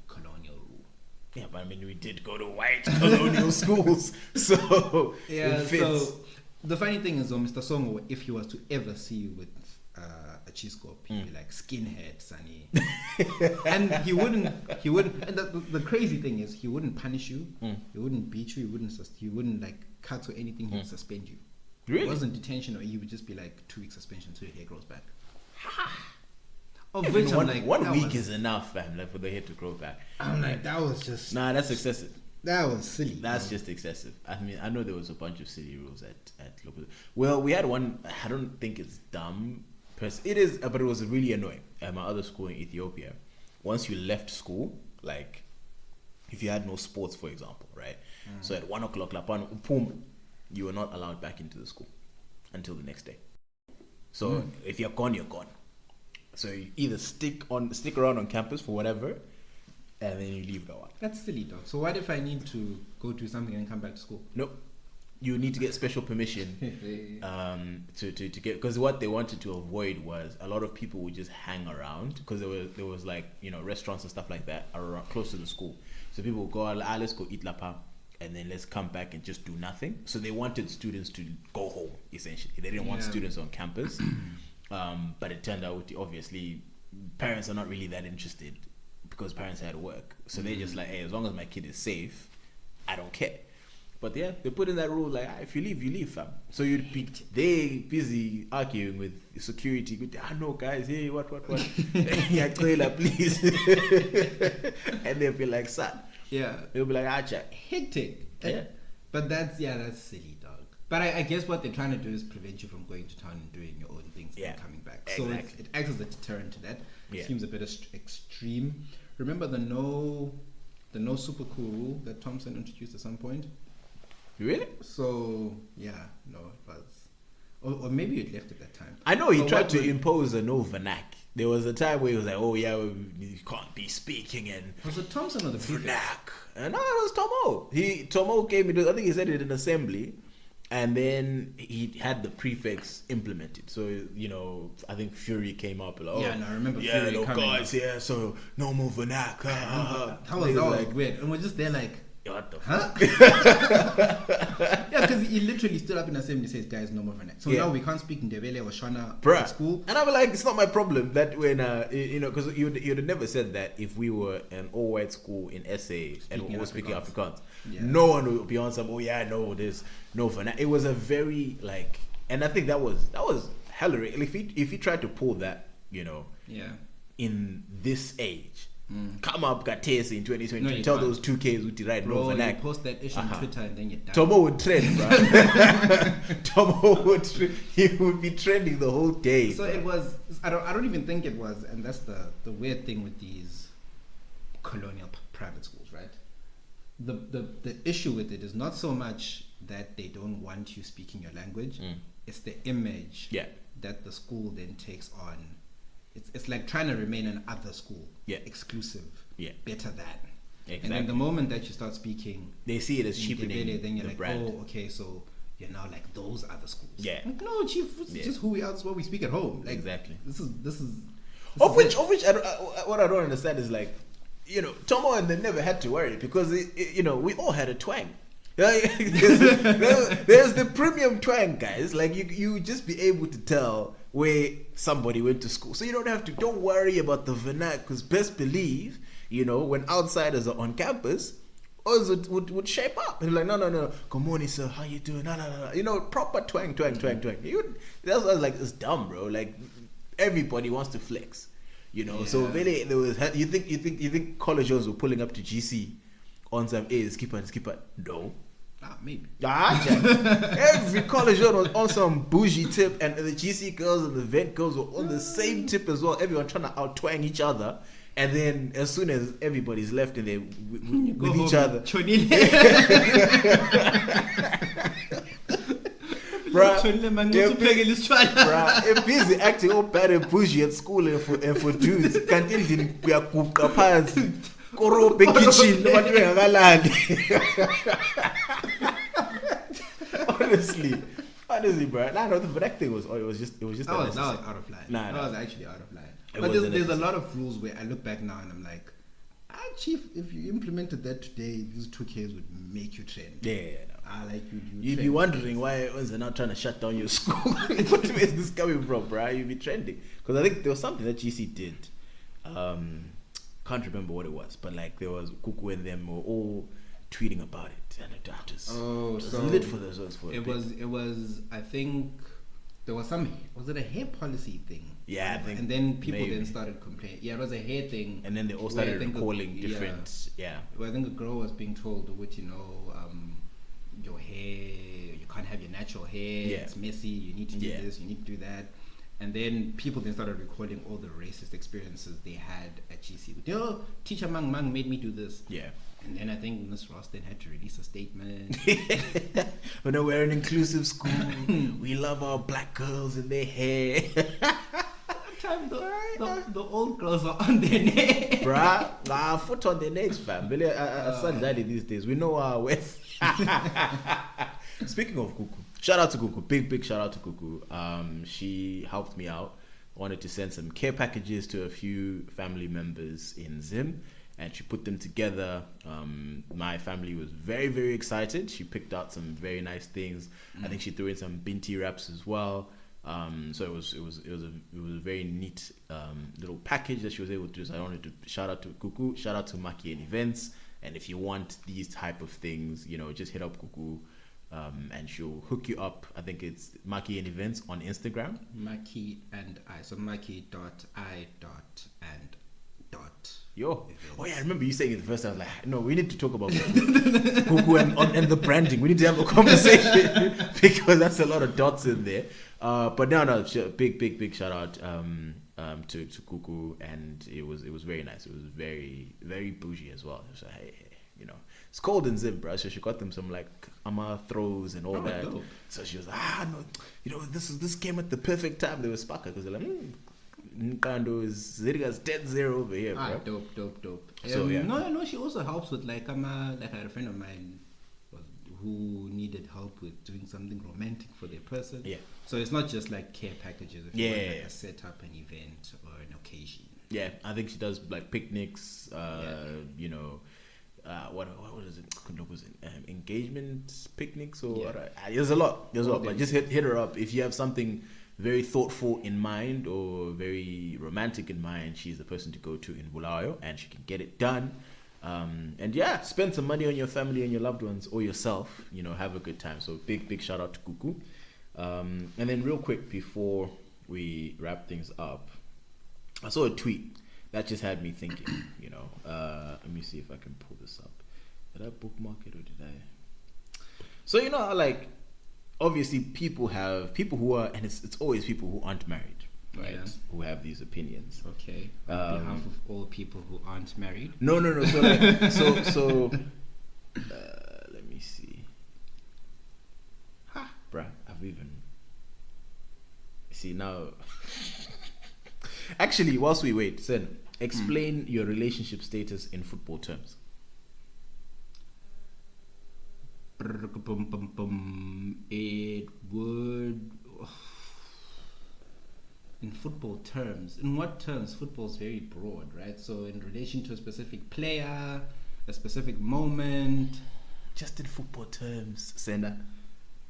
colonial rule. Yeah, but I mean, we did go to white colonial schools, so yeah. So the funny thing is, though, Mr. Songo, if he was to ever see you with a cheese scope, he'd be like, skinhead, sonny. And he wouldn't, and the crazy thing is, he wouldn't punish you, he wouldn't beat you, he wouldn't like cut or anything, he would suspend you. Really? It wasn't detention, or he would just be like 2 weeks suspension till your hair grows back. Of which I'm like, 1 week is enough, fam, like for the hair to grow back. I'm like, that was just... Nah, that's excessive. That was silly. That's just excessive. I mean, I know there was a bunch of silly rules at local. Well, we had one. I don't think it's dumb. It is, but it was really annoying. At my other school in Ethiopia, once you left school, like if you had no sports, for example, right? So at 1 o'clock, boom, you were not allowed back into the school until the next day. So if you're gone, you're gone. So you either stick around on campus for whatever, and then you leave the one. That's silly, dog. So what if I need to go do something and come back to school? Nope. you need to get special permission to get, because what they wanted to avoid was a lot of people would just hang around, because there was like, you know, restaurants and stuff like that around close to the school, so people would go, let's go eat lapa and then let's come back and just do nothing. So they wanted students to go home, essentially. They didn't want students on campus. But it turned out, obviously, parents are not really that interested, because parents had to work. So they're just like, hey, as long as my kid is safe, I don't care. But yeah, they put in that rule, like, if you leave, fam. So you'd be busy arguing with security. No, guys, hey, what? Yeah, Taylor, please. And they'll be like, son. Yeah. They'll be like, Acha. Hectic. Yeah. But that's silly, dog. But I guess what they're trying to do is prevent you from going to town and doing your own things and coming back. Exactly. So it acts as a deterrent to that. It Yeah. seems a bit extreme. Remember the no super cool rule that Thompson introduced at some point? Really? So yeah, no, it was, or maybe it left at that time. I know he tried to impose a no vernac. There was a time where he was like, "Oh yeah, you can't be speaking in." Was it Thompson or the vernac? No, it was Thabo. Thabo came into, I think he said it in assembly, and then he had the prefix implemented. So, you know, I think Fury came up like, I remember yeah, Fury coming guys, up. so no more vernac. That was like weird, and we're just there like, what the fuck? Yeah, because he literally stood up in assembly and says, guys, no more vernac. So now we can't speak Ndebele or Shona at school. And I'm like, it's not my problem that when, you know, because you'd have never said that if we were an all-white school in SA and we were speaking Afrikaans. Yeah. No one would be on some, there's no vernac. It was a very, like, and I think that was hilarious. If he tried to pull that, you know, in this age, come up, Gatese in 2020. Tell those 2Ks who write no vernac. You post that issue on Twitter and then you're done. Thabo would trend, bro. He would be trending the whole day. So it was. I don't even think it was, and that's the weird thing with these colonial private schools, right? The issue with it is not so much that they don't want you speaking your language. It's the image that the school then takes on. It's like trying to remain an other school, exclusive, better than. Exactly. And then the moment that you start speaking, they see it as cheapening. Then you're like, brand. oh, okay, so you're now like those other schools. Yeah. Like, no, chief, it's just who we are. It's what we speak at home. Like, exactly. This is. Of which what I don't understand is, like, you know, Tomo and them never had to worry, because you know, we all had a twang. There's the premium twang, guys. Like, you just be able to tell where somebody went to school, so you don't worry about the vernac, because best believe, you know, when outsiders are on campus, others would shape up and like, no, good morning sir, how you doing, no, you know, proper twang. That's like, it's dumb, bro. Like, everybody wants to flex, you know. So really, there was, you think collegians were pulling up to GC on some skipper, no. Maybe. Every college was on some bougie tip, and the GC girls and the vent girls were on the same tip as well. Everyone trying to out twang each other, and then as soon as everybody's left and they with each other, bruh, busy acting all bad and bougie at school and for dudes. Can't even we are cooked apart. Koro kitchen, honestly, bro. No, the vernac thing was just. That was out of line. That was actually out of line. But there's a lot of rules where I look back now and I'm like, chief, if you implemented that today, these 2Ks would make you trend. You'd be wondering why they're not trying to shut down your school. Where is this coming from, bro? You'd be trending, because I think there was something that GC did. Can't remember what it was, but like, there was Kuku and them were all tweeting about it, and it was lit for those ones. It was. I think there was was it a hair policy thing? Yeah, I think. And then people then started complaining. Yeah, it was a hair thing. And then they all started recalling different. Well, I think a girl was being told, which, you know, your hair, you can't have your natural hair. Yeah. It's messy. You need to do this. You need to do that. And then people then started recalling all the racist experiences they had at GC. Oh, teacher Mang made me do this. Yeah. And then I think Ms. Ross then had to release a statement. But no, we're an inclusive school. We love our black girls and their hair. Time the old girls are on their necks. Bruh, foot on their necks, fam. These days, we know our West. Speaking of Kuku, shout out to Kuku. Big shout out to Kuku. She helped me out. Wanted to send some care packages to a few family members in Zim, and she put them together. My family was very excited. She picked out some very nice things. I think she threw in some binti wraps as well. So it was a very neat little package that she was able to do. So I wanted to shout out to Kuku, shout out to Maki and Events. And if you want these type of things, just hit up Kuku. And she'll hook you up. I think it's Maki and Events on Instagram. Maki and I. So Maki.I. and Yo. Events. Oh yeah, I remember you saying it the first time. I was like, no, we need to talk about Kuku and the branding. We need to have a conversation because that's a lot of dots in there. But no, big shout out to Kuku, and it was very nice. It was very bougie as well. So hey, it's cold in Zim, bro. So she got them some like Ama throws and all that. Dope. So she was like, no, this came at the perfect time. They were sparkling because they're like, Nkando is Ziriga's 10-0 over here, bro. Dope. So yeah. No, she also helps with like I had a friend of mine who needed help with doing something romantic for their person. Yeah. So it's not just like care packages. If you want like a set up an event or an occasion. Yeah, I think she does like picnics. What is it? Was it engagement picnics or there's a lot. But just hit her up if you have something very thoughtful in mind or very romantic in mind. She's the person to go to in Bulawayo, and she can get it done. And spend some money on your family and your loved ones or yourself. Have a good time. So big shout out to Kuku. And then real quick before we wrap things up, I saw a tweet that just had me thinking, let me see if I can pull this up. Did I bookmark it or did I? So, like, obviously people who are, and it's always people who aren't married, right? Yeah. Who have these opinions. Okay. On behalf of all people who aren't married? No. So, let me see. Bruh, I've even... See, now... Actually, whilst we wait, Sen, explain your relationship status in football terms. It would... In football terms, in what terms? Football is very broad, right? So in relation to a specific player, a specific moment. Just in football terms, Senda.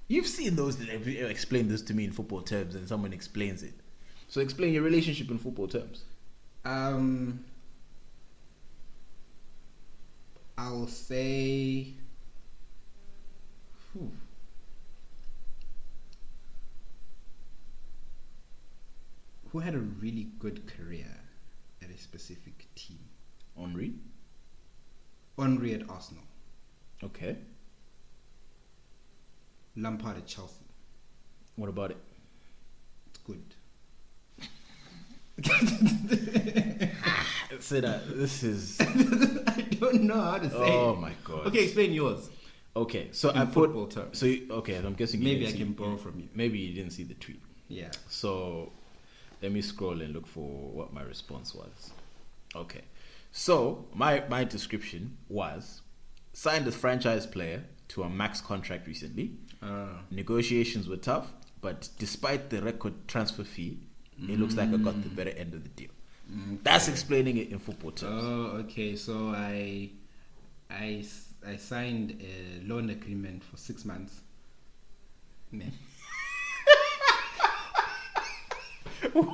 You've seen those that explain this to me in football terms and someone explains it. So explain your relationship in football terms. I'll say... Who had a really good career at a specific team? Henry at Arsenal. Okay. Lampard at Chelsea. What about it? It's good. Say that. This is... I don't know how to say Oh my god. Okay, explain yours. Okay, so in football terms. So I'm guessing maybe I can borrow from you. Maybe you didn't see the tweet. Yeah. So let me scroll and look for what my response was. Okay, so my description was: signed as franchise player to a max contract recently. Negotiations were tough, but despite the record transfer fee, it looks like I got the better end of the deal. Okay. That's explaining it in football terms. Oh, okay. So I signed a loan agreement for 6 months. Man.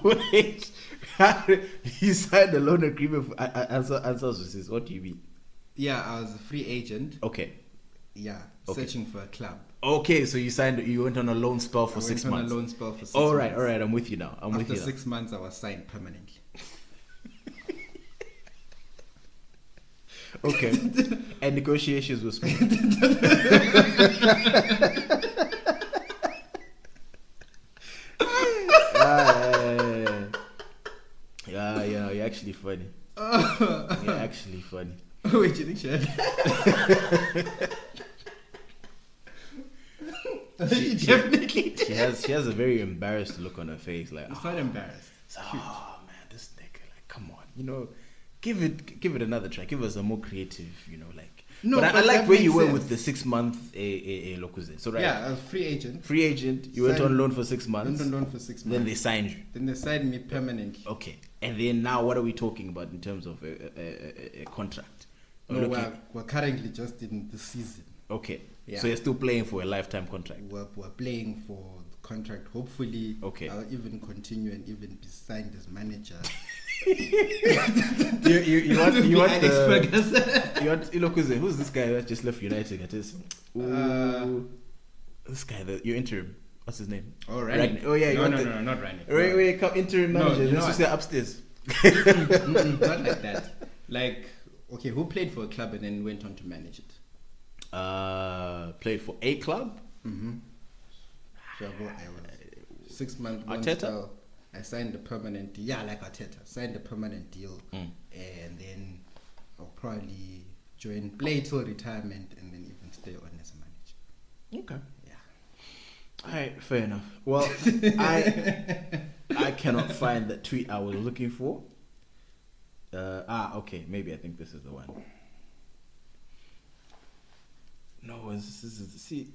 Wait, you signed a loan agreement for answer this. What do you mean? Yeah, I was a free agent. Okay. Yeah, searching for a club. Okay, so you went on a loan spell for 6 months. On a loan spell for 6 months. All right, I'm with you now. After 6 months, I was signed permanently. Okay. And negotiations were smooth. Yeah, you're actually funny. You're actually funny. Wait, you think she had? She definitely did. She has a very embarrassed look on her face. Like, it's not embarrassed. It's like, oh man, this nigga, like, come on, give it another try. Give us a more creative, like. No, but I like where you were with the 6 month lokuze. So right. Yeah, I was free agent. Free agent. You went on loan for 6 months. Went on loan for 6 months. Then they signed you. Then they signed me permanently. Okay. And then now, what are we talking about in terms of a contract? No, we're currently just in the season. Okay. Yeah. So you're still playing for a lifetime contract. We're playing for the contract. Hopefully, okay. I'll even continue and even be signed as manager. you want Ilokuze? Who's this guy that just left United? It is this guy, your interim. What's his name? Oh, Ragnar. Oh yeah. No, not Ragnar. Wait, come interim manager. Let's just say upstairs. Not like that. Like, okay, who played for a club and then went on to manage it? Played for a club. Mm-hmm. So I was 6 months. Arteta. I signed a permanent deal. Yeah, like Arteta. Signed a permanent deal, and then I'll probably play till retirement, and then even stay on as a manager. Okay. Yeah. All right. Fair enough. Well, I cannot find that tweet I was looking for. Okay. Maybe I think this is the one. No, this is see.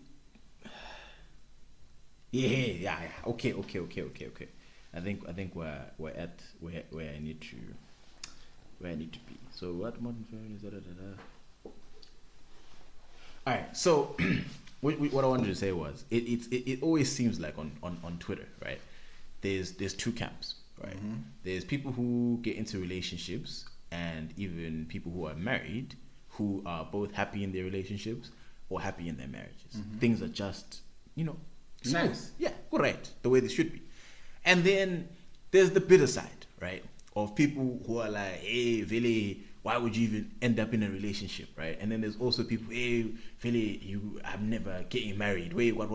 Yeah. Okay. I think we're at where I need to be. So what modern family is All right. So what I wanted to say was it always seems like on Twitter, right? There's two camps, right? Mm-hmm. There's people who get into relationships and even people who are married who are both happy in their relationships or happy in their marriages. Mm-hmm. Things are just, smooth. Nice. Yeah, correct. The way they should be. And then there's the bitter side, right? Of people who are like, hey, Vili, why would you even end up in a relationship, right? And then there's also people, hey, Vili, I'm never getting married. Wait, what?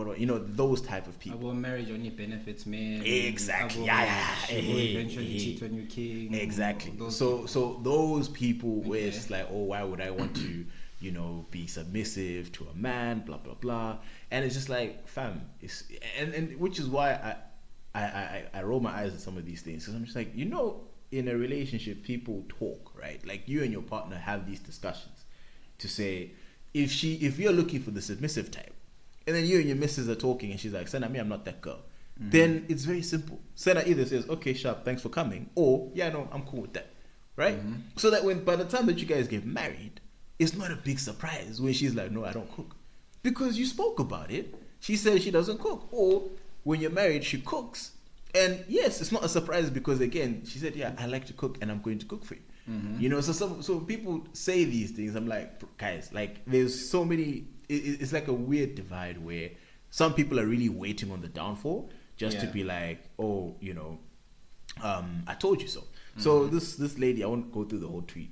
Those type of people. About marriage only benefits men. Exactly. Eventually cheat on your king. Exactly. So those people where it's just like, oh, why would I want to, be submissive to a man, blah, blah, blah. And it's just like, fam, and which is why I roll my eyes at some of these things, because I'm just like, in a relationship, people talk, right? Like you and your partner have these discussions to say, if you're looking for the submissive type, and then you and your missus are talking, and she's like, Senna, I'm not that girl. Mm-hmm. Then it's very simple. Senna either says, okay, sharp, thanks for coming, or yeah, no, I'm cool with that, right? Mm-hmm. So that by the time that you guys get married, it's not a big surprise when she's like, no, I don't cook, because you spoke about it. She says she doesn't cook, or when you're married, she cooks. And yes, it's not a surprise because again, she said, yeah, I like to cook and I'm going to cook for you. Mm-hmm. So people say these things. I'm like, guys, like there's so many, it's like a weird divide where some people are really waiting on the downfall just to be like, oh, I told you so. Mm-hmm. So this lady, I won't go through the whole tweet.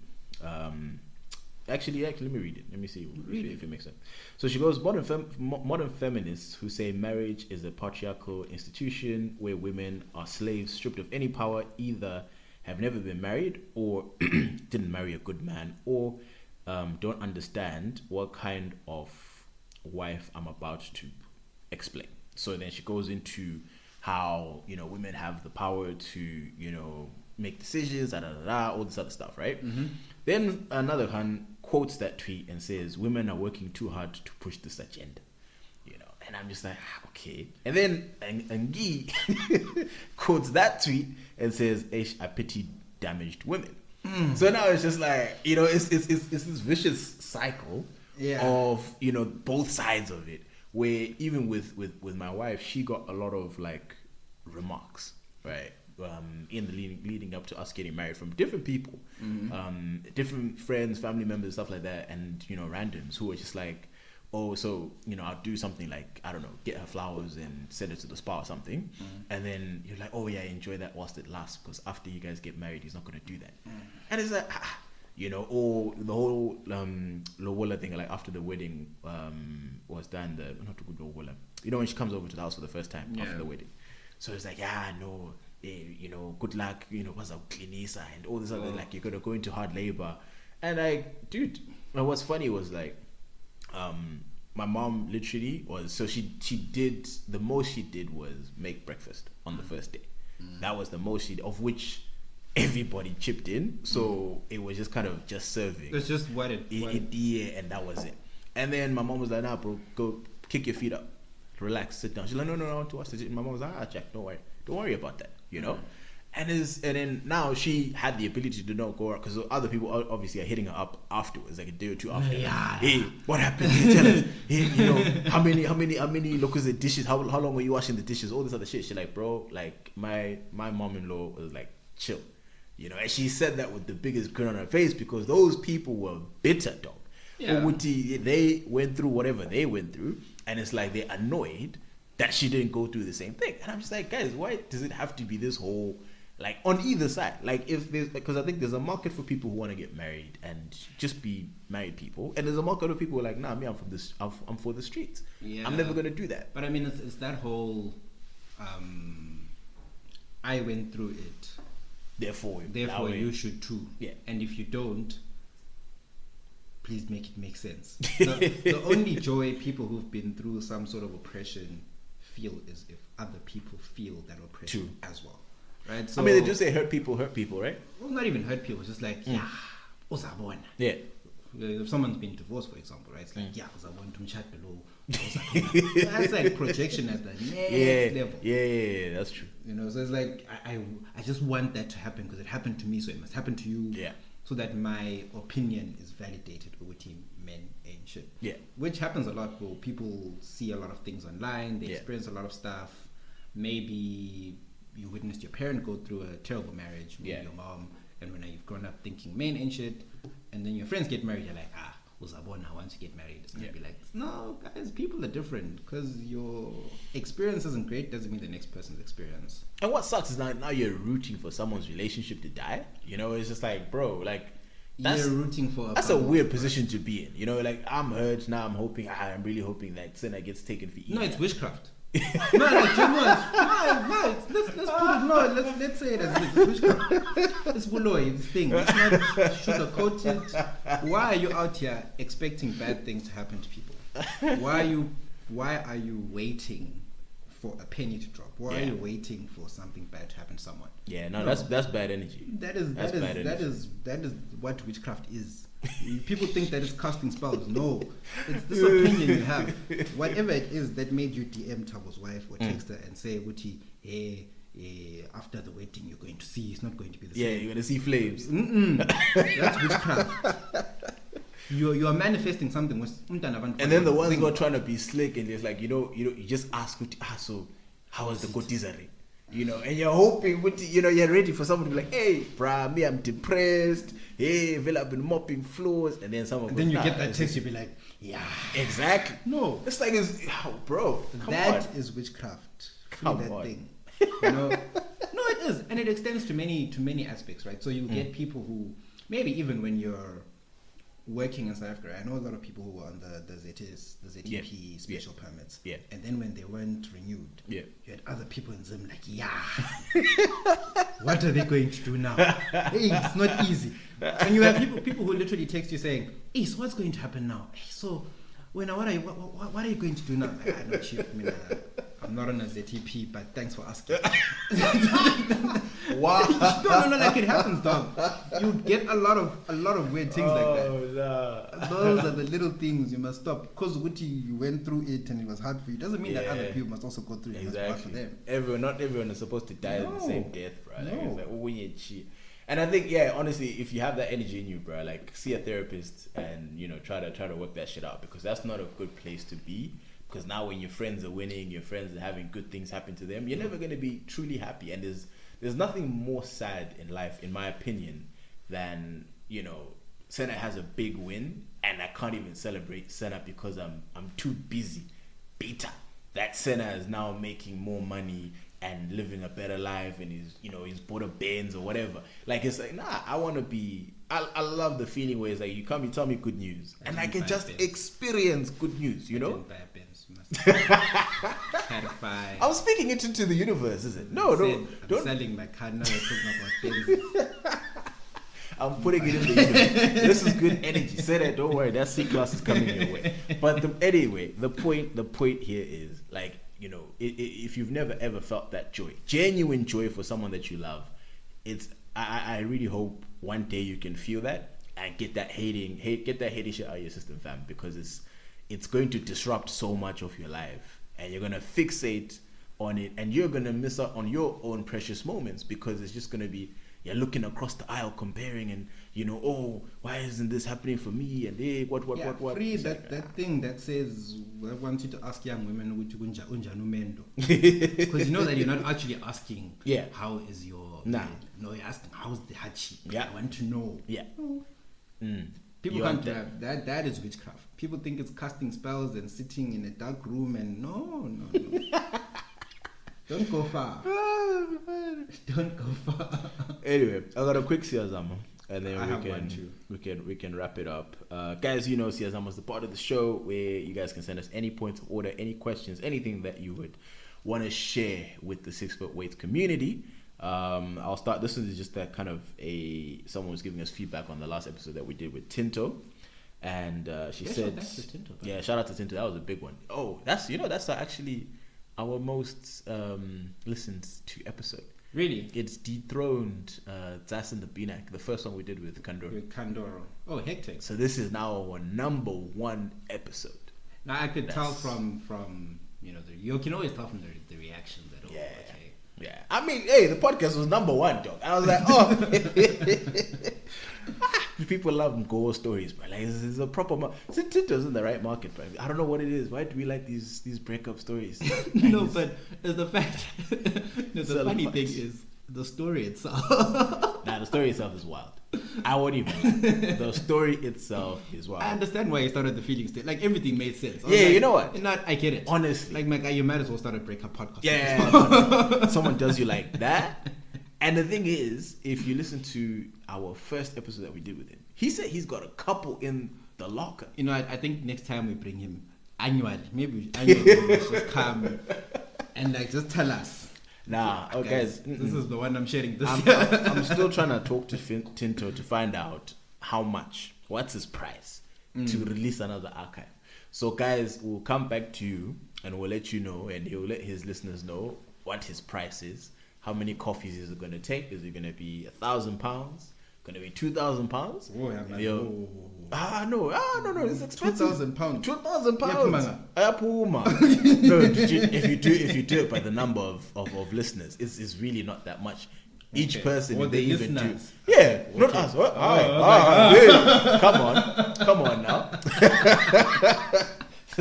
Actually, let me read it. Let me see if it makes sense. So she goes, modern feminists who say marriage is a patriarchal institution where women are slaves stripped of any power, either have never been married or didn't marry a good man, or don't understand what kind of wife I'm about to explain. So then she goes into how, women have the power to, make decisions, all this other stuff, right? Mm-hmm. Then another one quotes that tweet and says, women are working too hard to push this agenda. And I'm just like, okay. And then Ngcel quotes that tweet and says, I pity damaged women. Mm. So now it's just like, it's this vicious cycle of, both sides of it, where even with my wife, she got a lot of like remarks, right? In the leading up to us getting married from different people, different friends, family members, stuff like that, and randoms who were just like, oh, so I'll do something like, I don't know, get her flowers and send her to the spa or something, and then you're like, oh yeah, enjoy that whilst it lasts, because after you guys get married, he's not going to do that, and it's like, or the whole Lowola thing, like after the wedding was done, not a good Lowola, when she comes over to the house for the first time after the wedding, so it's like, no. Good luck, what's up, clinisa and all this other, like you're gonna go into hard labor, and like, dude, what's funny was like, my mom literally was, so she did, the most she did was make breakfast on the first day. That was the most she did, of which everybody chipped in, so it was just kind of just serving. It's just what it. Yeah, and that was it. And then my mom was like, "Nah, bro, go kick your feet up, relax, sit down." She's like, "No, I want to watch the." My mom was like, "Jack, don't worry about that, you know." And then now she had the ability to not go out because other people obviously are hitting her up afterwards, like a day or two after. Yeah. Hey, what happened? Hey, tell us. Hey, you know, how many look at the dishes? How long were you washing the dishes? All this other shit. She's like, bro, like my mom-in-law was like, chill, you know. And she said that with the biggest grin on her face because those people were bitter, dog. Yeah. They went through whatever they went through, and it's like they're annoyed that she didn't go through the same thing. And I'm just like, guys, why does it have to be this whole, like, on either side? Like, if there's, because I think there's a market for people who want to get married and just be married people, and there's a market of people who are like, nah, me, I'm for the streets. Yeah. I'm never gonna do that. But I mean, it's that whole, I went through it, Therefore you should too. Yeah. And if you don't, please make it make sense. The only joy people who've been through some sort of oppression feel is if other people feel that oppression True. as well. Right? So, I mean, they just say hurt people, right? well, not even hurt people, it's just like, yeah, uzabona. Yeah. If someone's been divorced, for example, right? It's like, yeah, uzabona umshado lo, uzabona. That's like projection at the next level. Yeah, that's true. You know, so it's like I just want that to happen because it happened to me, so it must happen to you. Yeah. So that my opinion is validated over team men and shit. Yeah. Which happens a lot where people see a lot of things online, they experience a lot of stuff. Maybe you witnessed your parent go through a terrible marriage with your mom, and when you've grown up thinking men and shit, and then your friends get married, you're like, uzabona, once you get married, it's gonna be like, no, guys, people are different. Because your experience isn't great doesn't mean the next person's experience. And what sucks is now you're rooting for someone's relationship to die. You know, it's just like, bro, like, you're rooting for that's a weird position to be in. You know, like, I'm hurt now. I'm really hoping that Senna gets taken for eating. No, it's witchcraft. No, like genuine. No. Let's put it. No, let's say it as it is. It's witchcraft. It's buloy. This thing. It's not sugarcoated. Why are you out here expecting bad things to happen to people? Why are you waiting for a penny to drop? Why are you waiting for something bad to happen to someone? Yeah, no, that's bad energy. That is what witchcraft is. People think that it's casting spells. No, it's this opinion you have. Whatever it is that made you DM Thabo's wife or text her and say, "Wuti, after the wedding, you're going to see. It's not going to be the same. Yeah, you're gonna see flames." That's witchcraft. You are manifesting something. And then the ones who are trying to be slick and it's like, you just ask, so how was the kotizari? You know, and you're hoping, you're ready for someone to be like, hey, bruh, me, I'm depressed. Hey, Villa, I've been mopping floors. And then someone then you get that text, you'll be like, yeah. Exactly. No. It's like, bro, that is witchcraft. Come that on. thing. You know? No, it is. And it extends to many aspects, right? So you get people who, maybe even when you're working in South Africa, I know a lot of people who were on the ZTP special permits. Yeah. And then when they weren't renewed, you had other people in Zim like, what are they going to do now? Hey, it's not easy. And you have people who literally text you saying, hey, so what's going to happen now? Hey, so what are you going to do now? Like, no, Chief, I'm not on a ZTP, but thanks for asking. Wow. No, like it happens, dog. You get a lot of weird things like that. No. Those are the little things you must stop. Because you went through it and it was hard for you, doesn't mean that other people must also go through it. Exactly. For them. Not everyone is supposed to die the same death, bro. Like, No. it's like, and I think, honestly, if you have that energy in you, bro, like, see a therapist and, try to work that shit out, because that's not a good place to be. Because now when your friends are winning, your friends are having good things happen to them, you're never going to be truly happy. And there's nothing more sad in life, in my opinion, than, Senna has a big win and I can't even celebrate Senna because I'm too busy. Bitter. That Senna is now making more money and living a better life, and he's bought a Benz or whatever. Like, it's like, nah, I want to be. I love the feeling where it's like, you come, you tell me good news, and I can just experience good news. You know. I'm speaking it into the universe, is it? No, don't. Selling my car now. Talking about I'm putting it in the universe. This is good energy. Say that. Don't worry. That C-class is coming your way. But anyway, the point here is, like, if you've never ever felt that joy, genuine joy for someone that you love, I really hope one day you can feel that and get that hating shit out of your system, fam, because it's going to disrupt so much of your life, and you're gonna fixate on it, and you're gonna miss out on your own precious moments, because it's just gonna be, you're looking across the aisle comparing, and oh, why isn't this happening for me, and hey, what free that thing that says, I want you to ask young women because you know that you're not actually asking how is your no, you're asking how's the hachi. I want to know. People can't do that is witchcraft. People think it's casting spells and sitting in a dark room, and no. Don't go far. Don't go far. Anyway, I got a quick Siyazama, and then we can wrap it up. Guys, Siyazama is the part of the show where you guys can send us any points of order, any questions, anything that you would want to share with the 6 Foot Weights community. I'll start. This is just that kind of someone was giving us feedback on the last episode that we did with Tinto, and she said, shout out to Tinto. That was a big one. Oh, that's actually our most listened to episode. Really? It's dethroned Zas and the Binak, the first one we did with Kandoro. Oh, hectic. So this is now our number 1 episode. Now I could tell from you can always tell from the reaction that Yeah. I mean, hey, the podcast was number 1, dog. I was like, oh. People love ghost stories, bro. Like, it's a proper Tinto's in the right market, bro. I don't know what it is. Why do we like these breakup stories? No, but it's the fact. The funny thing is the story itself. Nah, the story itself is wild. I won't even. The story itself is wild. I understand why you started the feeling state. Like, everything made sense. Yeah, like, you know what? I get it. Honestly. Like, my guy, you might as well start a breakup podcast. Yeah. Someone does you like that. And the thing is, if you listen to our first episode that we did with him, he said he's got a couple in the locker. I think next time we bring him annually, just come and just tell us. Nah, okay, guys, this is the one I'm sharing. I'm still trying to talk to Tinto to find out what's his price to release another archive. So guys, we'll come back to you and we'll let you know, and he'll let his listeners know what his price is. How many coffees is it going to take? Is it going to be £1,000? Going to be £2,000? Oh, yeah, man. No, it's expensive. £2,000. £2,000. No, if you do it by the number of listeners, it's really not that much. Each person, they even do. Yeah, not us. Come on now.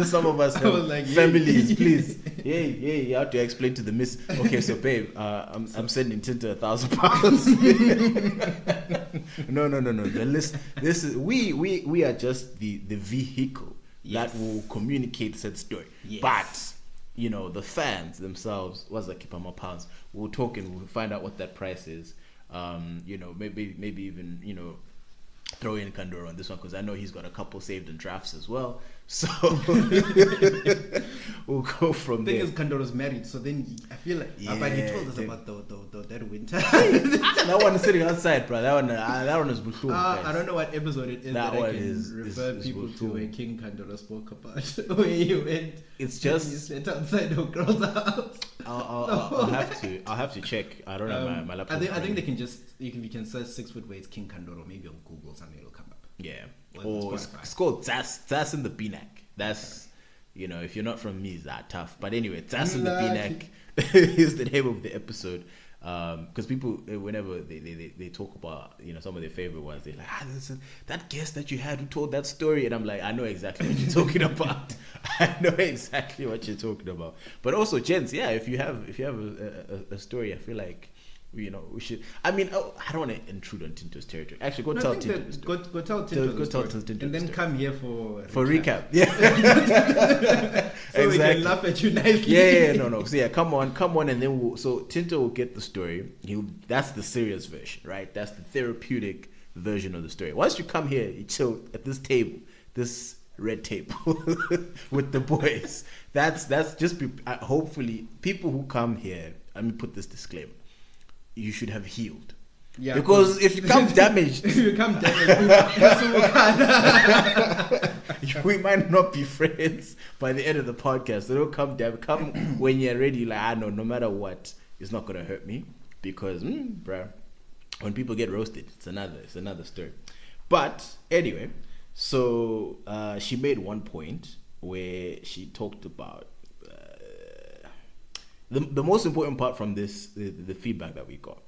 Some of us have families, please. Yeah, you have to explain to the miss. Okay, so babe, I'm sending Tinto £1,000. No. The list. This is we are just the vehicle that will communicate said story. Yes. But the fans themselves, what's that? Keep on my pounds. We'll talk and we'll find out what that price is. Maybe even throw in Kandoro on this one, because I know he's got a couple saved in drafts as well. So we'll go from there. The thing is, Kandoro's married, so then I feel like but he told us about that winter. That one is sitting outside, bro. That one is bullshit. I don't know what episode it is that I can refer people to where King Kandoro spoke about where he went. It's just he slept outside of girl's house. I'll have to check. I don't have my laptop. I think they can just you can search 6 Foot Weights King Kandoro, maybe on Google, something will come up. Yeah. Or it's called Zas and the Binak. That's if you're not from me, it's that tough. But anyway, Zas and the Binak is the name of the episode. Because people, whenever they talk about some of their favorite ones, they're like, that guest that you had who told that story, and I'm like, I know exactly what you're talking about. But also, gents, if you have a story, I feel like we should. I mean, I don't want to intrude on Tinto's territory. Actually, tell Tinto. Go tell Tinto, and then come here for recap. Yeah. So we can laugh at you nicely. No. So come on, and then so Tinto will get the story. That's the serious version, right? That's the therapeutic version of the story. Once you come here, you chill at this table, this red table with the boys. That's just hopefully people who come here. Let me put this disclaimer. You should have healed. Yeah, because if you come damaged, we might not be friends by the end of the podcast. So don't come when you're ready. Like, I know, no matter what, it's not gonna hurt me because, bruh, when people get roasted, it's another story. But anyway, so she made one point where she talked about the most important part from this, the feedback that we got.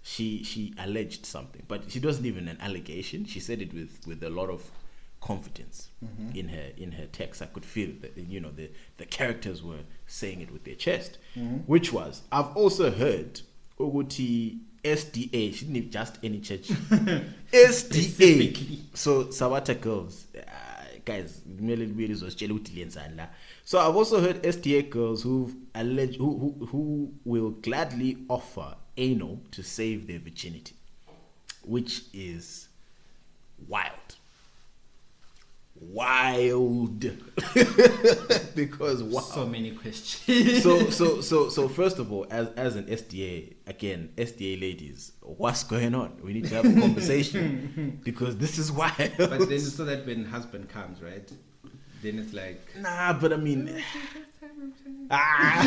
She alleged something, but she wasn't even an allegation. She said it with a lot of confidence in her text. I could feel that, you know, the characters were saying it with their chest, which was, I've also heard Oguti SDA. She didn't even just any church. SDA. So Sawata girls, guys, so I've also heard SDA girls who will gladly offer anal to save their virginity, which is wild. Because wow, so many questions. so first of all, as an SDA, again, SDA ladies, what's going on? We need to have a conversation because this is wild. But then so that when husband comes, right, then it's like, nah, but I mean, nah,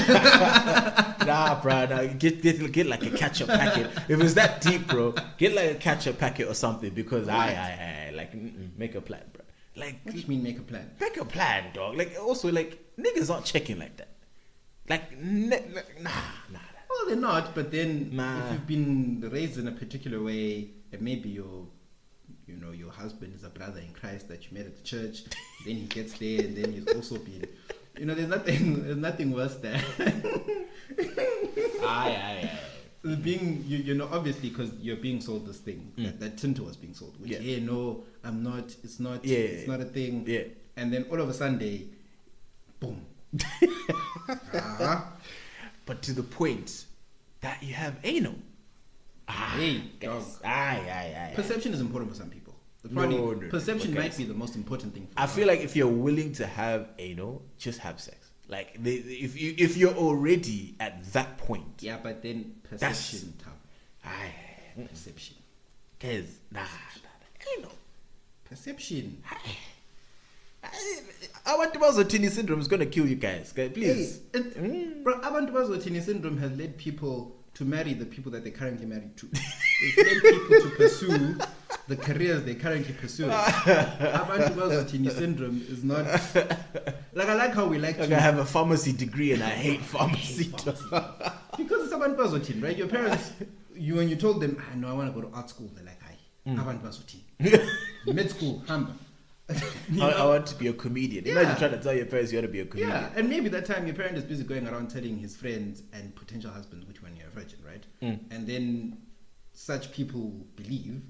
bro, nah, get like a catch-up packet. If it's that deep, bro, get like a catch-up packet or something, because I like make a plan, bro. Like, what do you mean make a plan? Make a plan, dog. Like, also, like, niggas aren't checking like that. Like, nah. Well, they're not, but then if you've been raised in a particular way, and maybe your husband is a brother in Christ that you met at the church, then he gets there, and then he's also been, there's nothing worse than being, obviously, because you're being sold this thing that Tinto was being sold, which no, I'm not, it's not a thing, and then all of a Sunday, boom. But to the point that you have anal. Perception is important for some people. Perception might be the most important thing for I feel like if you're willing to have anal, just have sex. Like, if you're already at that point. Yeah, but then perception. Perception. Guys, anal. Perception. Abantu syndrome is gonna kill you guys. Please. Bro, Abantu syndrome has led people to marry the people that they're currently married to. It's led people to pursue the careers they currently pursue. Abantu syndrome is not like, I like how we like to. I have a pharmacy degree and I hate pharmacy. Because it's Abantu, right? Your parents, when you told them, no, I want to go to art school, they're like, Abantu. Med school, Hamba. I want to be a comedian. Imagine trying to tell your parents you want to be a comedian. Yeah, and maybe that time your parent is busy going around telling his friends and potential husbands which one you're a virgin, right? And then such people believe.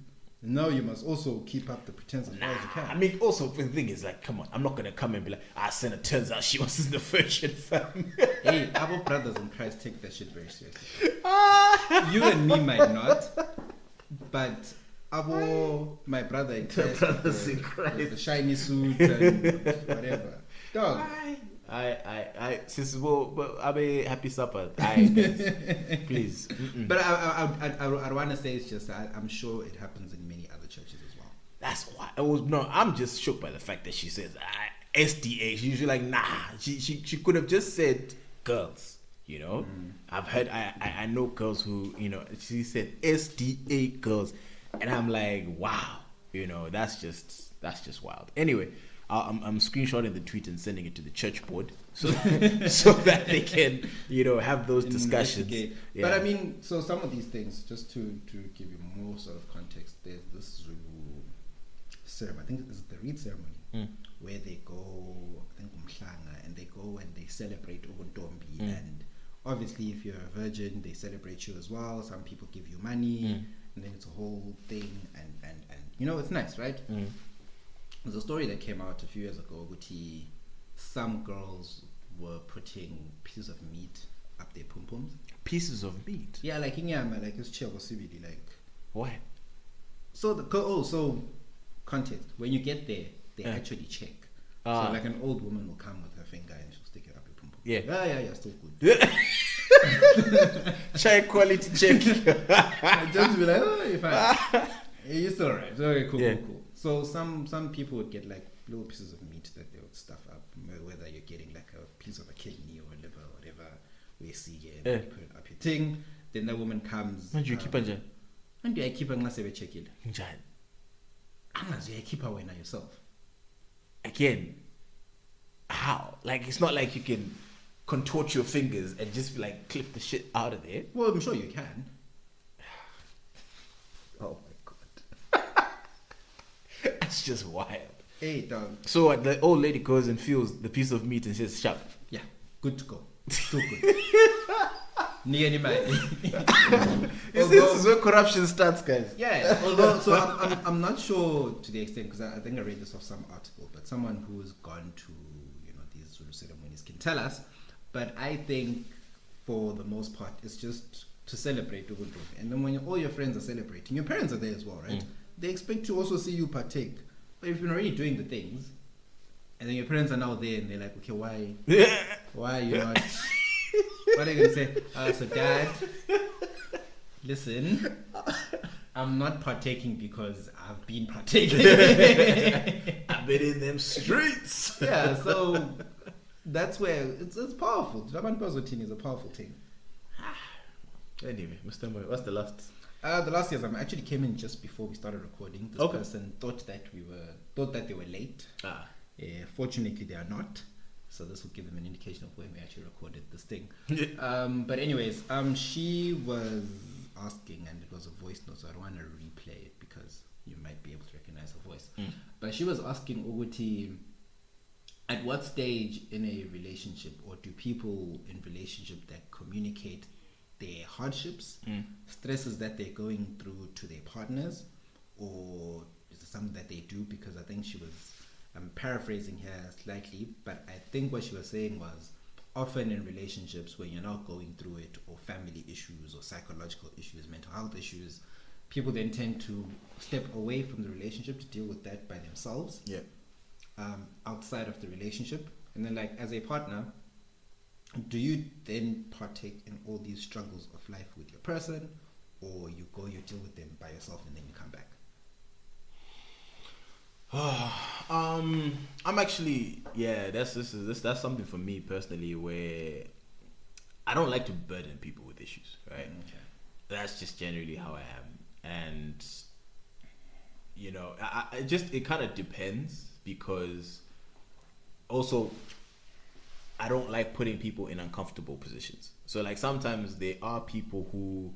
Now you must also keep up the pretense as far as you can. I mean, also the thing is, like, come on, I'm not gonna come and be like, Senna, turns out she wasn't the virgin, fam. Hey, our brothers in Christ take that shit very seriously. You and me might not, but my brother in Christ, the shiny suit and whatever. Dog. I mean, happy supper. Please. But I want to say it's just I'm sure it happens in many other churches as well. That's why I'm just shook by the fact that she says SDA. She's usually like, nah. She could have just said girls. I've heard. I know girls who she said SDA girls. And I'm like, wow, that's just wild. Anyway, I'm screenshotting the tweet and sending it to the church board so that they can, have those discussions. Yeah. But I mean, so some of these things, just to give you more sort of context, there's this ceremony, I think it's the Reed ceremony, where they go, I think Umhlanga, and they go and they celebrate Ubuntombi. And obviously, if you're a virgin, they celebrate you as well. Some people give you money. And then it's a whole thing, and it's nice, right? There's a story that came out a few years ago, Guti. Some girls were putting pieces of meat up their pum-pums. Pieces of meat? Yeah, like inyama, like it's CBD, like. What? So context. When you get there, they actually check. So like an old woman will come with her finger and she'll stick it up your pum-pum. Yeah, still good. Check quality check. Just be like, you're fine. You're still alright. Okay, cool. So some people would get like little pieces of meat that they would stuff up, whether you're getting like a piece of a kidney or liver or whatever we see here, and you put it up your thing. Then the woman comes. What do you keep on? And do I keep a ngasebe checkile? Njani? Angazi keep away now yourself. Again, how? Like, it's not like you can contort your fingers and just like clip the shit out of there. Well, I'm sure you can. Oh my god. That's just wild. Hey, dog. So what, the old lady goes and feels the piece of meat and says, sharp. Yeah, good to go. Too good. This is where corruption starts, guys. Yeah, although, so I'm not sure to the extent, because I think I read this off some article, but someone who's gone to, these sort of ceremonies can tell us. But I think for the most part, it's just to celebrate Ubuntu. And then when all your friends are celebrating, your parents are there as well, right? They expect to also see you partake. But if you've been already doing the things, and then your parents are now there, and they're like, okay, why are you not? What are you gonna say? So dad, listen, I'm not partaking because I've been partaking. I've been in them streets. Yeah, so that's where it's powerful. Ramaphosa is a powerful thing. Anyway, Mr. Moy, what's the last? The last years, I actually came in just before we started recording. This person thought that they were late. Fortunately, they are not. So this will give them an indication of when we actually recorded this thing. But anyways, she was asking, and it was a voice note, so I don't want to replay it because you might be able to recognize her voice. But she was asking Uguti, at what stage in a relationship, or do people in relationship that communicate their hardships, stresses that they're going through to their partners, or is it something that they do? Because I think I'm paraphrasing here slightly, but I think what she was saying was often in relationships where you're not going through it, or family issues or psychological issues, mental health issues, people then tend to step away from the relationship to deal with that by themselves. Yeah. Outside of the relationship. And then, like, as a partner, do you then partake in all these struggles of life with your person, or you deal with them by yourself and then you come back? I'm actually, that's something for me personally where I don't like to burden people with issues, right? Okay. That's just generally how I am, and it kind of depends, because also I don't like putting people in uncomfortable positions. So like sometimes there are people who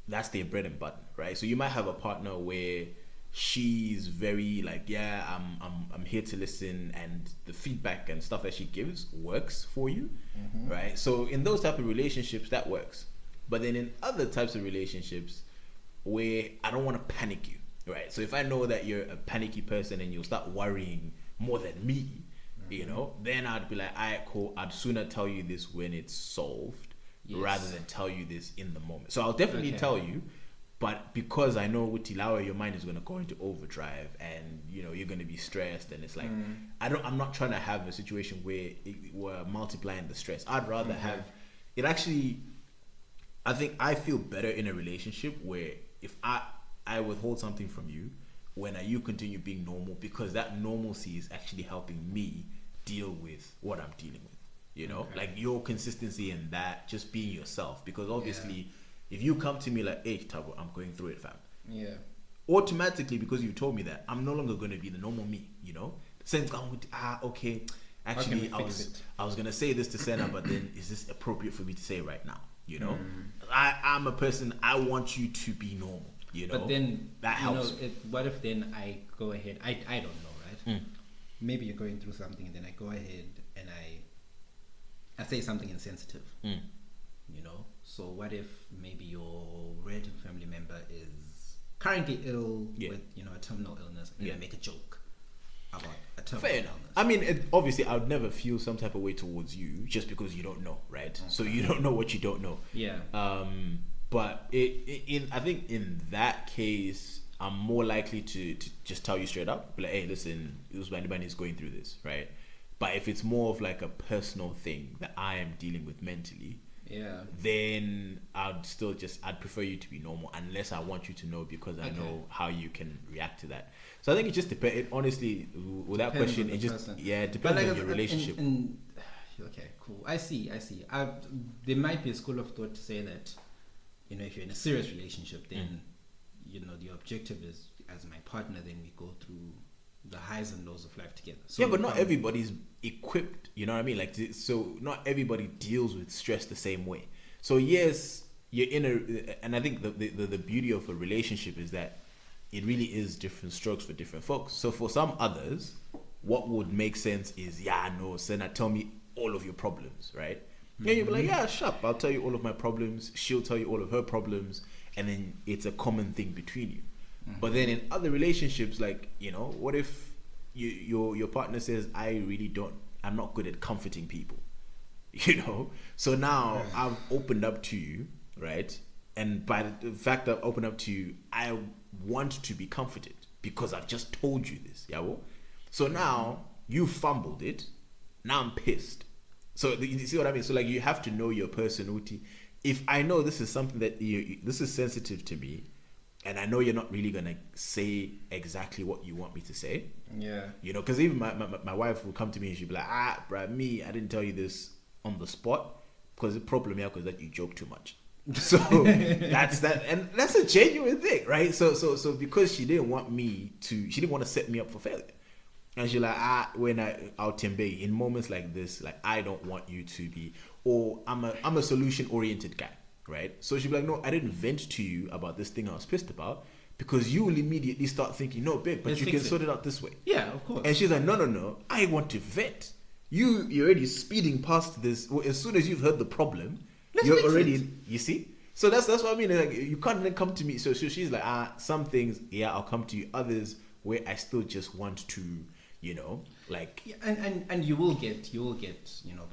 that's their bread and butter, right? So you might have a partner where she's very like, I'm here to listen, and the feedback and stuff that she gives works for you, right? So in those type of relationships, that works. But then in other types of relationships where I don't want to panic you, right? So if I know that you're a panicky person and you'll start worrying more than me, then I'd be like, alright, cool, I'd sooner tell you this when it's solved, rather than tell you this in the moment. So I'll definitely tell you, but because I know with Tilawa, your mind is going to go into overdrive, and you're going to be stressed, and it's like I'm not trying to have a situation where we're multiplying the stress. I'd rather have it. Actually, I think I feel better in a relationship where if I withhold something from you, when you continue being normal, because that normalcy is actually helping me deal with what I'm dealing with. Like your consistency in that, just being yourself, because obviously. If you come to me like, hey, Thabo, I'm going through it, fam. Yeah. Automatically, because you told me that, I'm no longer going to be the normal me, Since okay, actually, I was going to say this to Senna, but then is this appropriate for me to say right now, I'm a person, I want you to be normal, But then, that helps. What if then I go ahead, I don't know, right? Maybe you're going through something, and then I go ahead and I say something insensitive, So what if maybe your relative family member is currently ill with a terminal illness, and I make a joke about a terminal illness? I mean, obviously, I would never feel some type of way towards you just because you don't know, right? Okay. So you don't know what you don't know. Yeah. But I think in that case, I'm more likely to just tell you straight up, be like, hey, listen, Usman is going through this, right? But if it's more of like a personal thing that I am dealing with mentally, then I'd prefer you to be normal, unless I want you to know, because I know how you can react to that. So I think it just depends. Honestly, with that question, it just depends on your relationship. Okay, cool. I see. There might be a school of thought to say that, if you're in a serious relationship, then the objective is, as my partner, then we go through the highs and lows of life together. So yeah, but not everybody's equipped, you know what I mean? Like, so not everybody deals with stress the same way. So yes, you're in and I think the beauty of a relationship is that it really is different strokes for different folks. So for some others, what would make sense is, Senna, tell me all of your problems, right? And you'll be like, yeah, sharp, I'll tell you all of my problems. She'll tell you all of her problems. And then it's a common thing between you. But then in other relationships, like, what if your partner says, I'm not good at comforting people, So now I've opened up to you, right? And by the fact that I've opened up to you, I want to be comforted because I've just told you this, So now you fumbled it. Now I'm pissed. So you see what I mean? So like, you have to know your personality. If I know this is something that this is sensitive to me, and I know you're not really gonna say exactly what you want me to say. Yeah. Because even my wife will come to me and she'll be like, bruh, I didn't tell you this on the spot because the problem here is that you joke too much. So that's that, and that's a genuine thing, right? So because she didn't want to set me up for failure. And she's like, I'll tembe in moments like this, like I don't want you to be, or I'm a solution oriented guy, right? So she'll be like, no, I didn't vent to you about this thing I was pissed about, because you will immediately start thinking, no, babe, but you can sort it out this way. Yeah, of course. And she's like, no, I want to vent. You're already speeding past this. As soon as you've heard the problem, you're already, you see? So that's what I mean. Like, you can't then come to me. So she's like, some things, I'll come to you. Others where I still just want to, like. Yeah, and you will get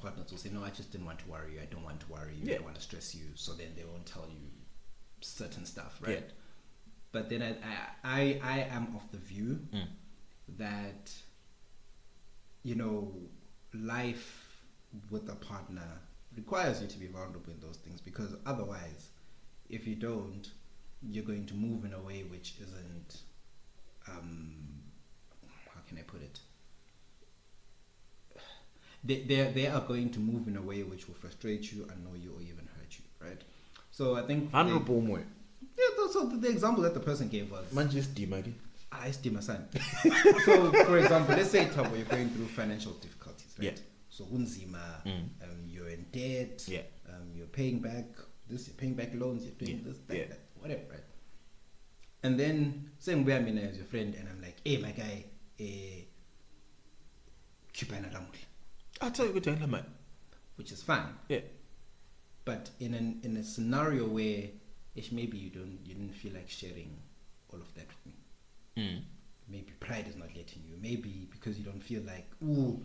partners who say, no, I just didn't want to worry you. I don't want to worry you. I don't want to stress you. So then they won't tell you certain stuff, right? Yeah. But then I am of the view that, life with a partner requires you to be vulnerable in those things, because otherwise, if you don't, you're going to move in a way which isn't, how can I put it? They are going to move in a way which will frustrate you, annoy you, or even hurt you, right? So I think honorable more. Yeah, so the example that the person gave was I steam son. So for example, let's say Thabo, you're going through financial difficulties, right? Yeah. So unzima, you're in debt, you're paying back this, you're paying back loans, you're doing this, that, whatever, right? And then same way I'm in as your friend, and I'm like, hey my guy, I'll tell you what time, man. Which is fine. Yeah. But in a scenario where maybe you didn't feel like sharing all of that with me. Maybe pride is not letting you. Maybe because you don't feel like, you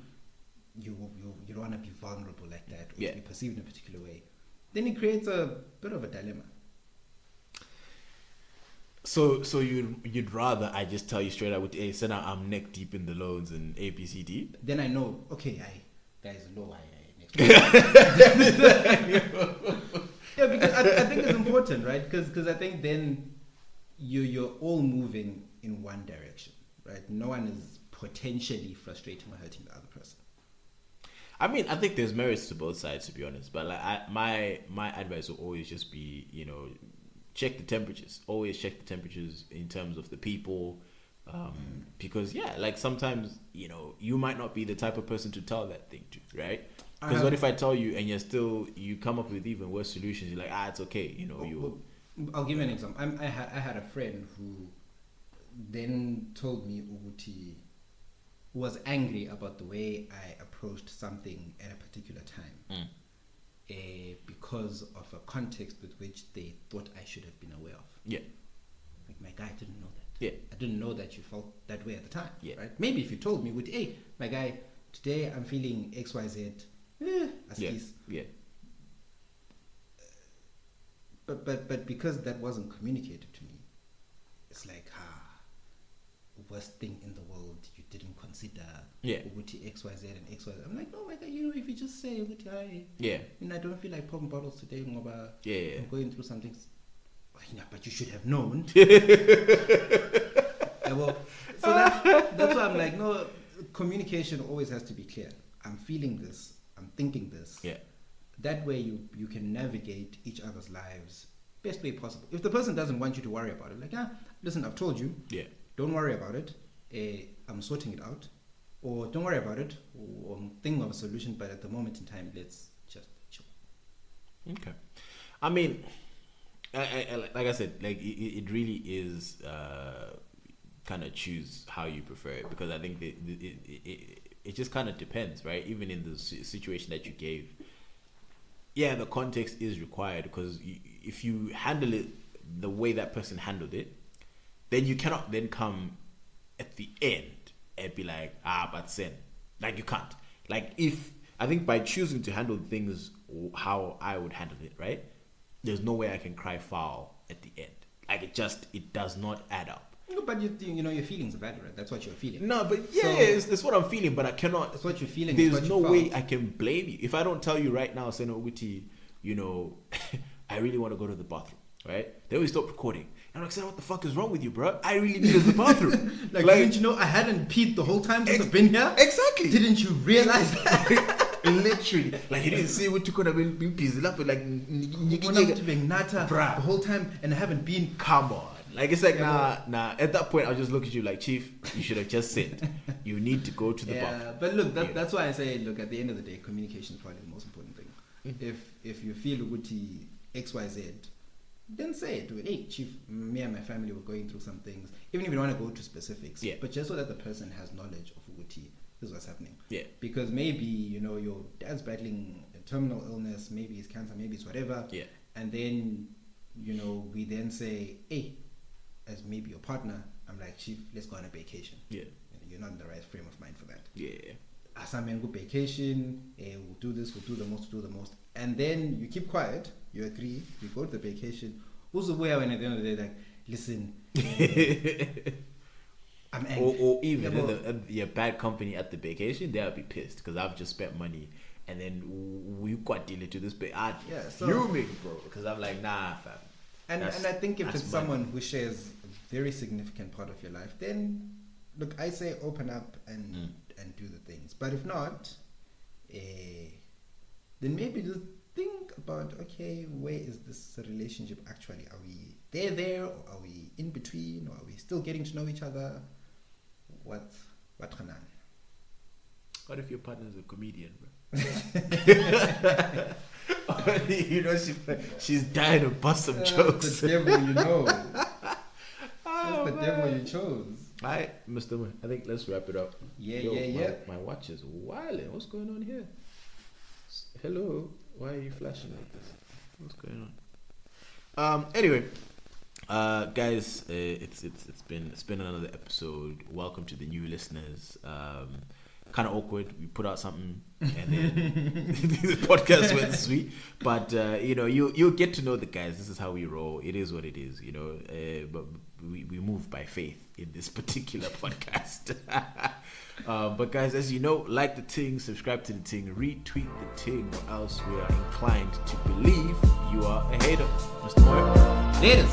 don't want to be vulnerable like that, or to be perceived in a particular way. Then it creates a bit of a dilemma. So you'd rather I just tell you straight out with, hey, Senna, I'm neck deep in the loans and ABCD. Then I know, okay, guys, low, yeah, because I think it's important, right? Because I think then you're all moving in one direction, right? No one is potentially frustrating or hurting the other person. I mean, I think there's merits to both sides, to be honest. But like, my advice will always just be, check the temperatures. Always check the temperatures in terms of the people, because like sometimes you might not be the type of person to tell that thing to, right? Because what if I tell you and you come up with even worse solutions? You're like, it's okay, I'll give you an example. I had a friend who then told me Uguti was angry about the way I approached something at a particular time, because of a context with which they thought I should have been aware of. Yeah, like my guy didn't know that. Yeah, I didn't know that you felt that way at the time. Yeah, right. Maybe if you told me, hey, my guy, today I'm feeling XYZ. Yeah. But because that wasn't communicated to me, it's like worst thing in the world. You didn't consider XYZ and XYZ. I'm like, no, my God, if you just say I don't feel like popping bottles today. I'm going through something. But you should have known. So that's why I'm like, no, communication always has to be clear. I'm feeling this. I'm thinking this. Yeah. That way you can navigate each other's lives best way possible. If the person doesn't want you to worry about it, like, listen, I've told you, don't worry about it. I'm sorting it out, or don't worry about it, or I'm thinking of a solution. But at the moment in time, let's just chill. Okay, I mean, I like I said, like it really is kind of choose how you prefer it, because I think it just kind of depends, right? Even in the situation that you gave, the context is required, because if you handle it the way that person handled it, then you cannot then come at the end and be like, but sin. Like, you can't. Like, I think by choosing to handle things how I would handle it, right? There's no way I can cry foul at the end. Like, it does not add up. No, but you know your feelings are valid, right? That's what you're feeling. No, but it's what I'm feeling, but I cannot. That's what you're feeling. There's no way I can blame you. If I don't tell you right now, Seno Uguti, I really want to go to the bathroom, right? Then we stop recording. And I'm like, what the fuck is wrong with you, bro? I really needed the bathroom. like, didn't you know I hadn't peed the whole time since I've been here? Exactly. Didn't you realize that? Literally. Like, you didn't see what you could have been busy up with, like, the whole time, and I haven't been. Come on. Like, it's like, nah. At that point, I'll just look at you like, Chief, you should have just said, you need to go to the bathroom. But look, that's why I say, look, at the end of the day, communication is probably the most important thing. Mm-hmm. If you feel Uguti XYZ, then say it. Hey, Chief, me and my family were going through some things. Even if you don't want to go to specifics, but just so that the person has knowledge of Uguti, this is what's happening. Yeah. Because maybe, your dad's battling a terminal illness, maybe it's cancer, maybe it's whatever. Yeah. And then, we then say, hey, as maybe your partner, I'm like, Chief, let's go on a vacation. Yeah. You're not in the right frame of mind for that. Yeah. As I'm in good vacation, we'll do this, we'll do the most. And then you keep quiet, you agree, you go to the vacation. Also, where when at the end of the day, like, listen, I'm angry. Or even your bad company at the vacation, they'll be pissed because I've just spent money and then we got dealing to this bit. Fuming, bro, because I'm like, nah, fam. And I think if it's someone who shares a very significant part of your life, then look, I say open up and do the things. But if not, then maybe just think about, okay, where is this relationship actually? Are we there, or are we in between, or are we still getting to know each other? What Hanan? What if your partner is a comedian, bro? She's dying to bust some jokes. The devil you know. That's the devil you chose. Alright, Mr. Man, I think let's wrap it up. Yeah. My watch is wilding. What's going on here? Hello, why are you flashing like this? What's going on? Anyway, guys, it's been another episode. Welcome to the new listeners. Kind of awkward. We put out something and then the podcast went sweet. But you'll get to know the guys. This is how we roll. It is what it is, but we move by faith in this particular podcast. But guys, as you know, like the thing, subscribe to the thing, retweet the thing, or else we are inclined to believe you are a hater. Mr. Moyer. Haters.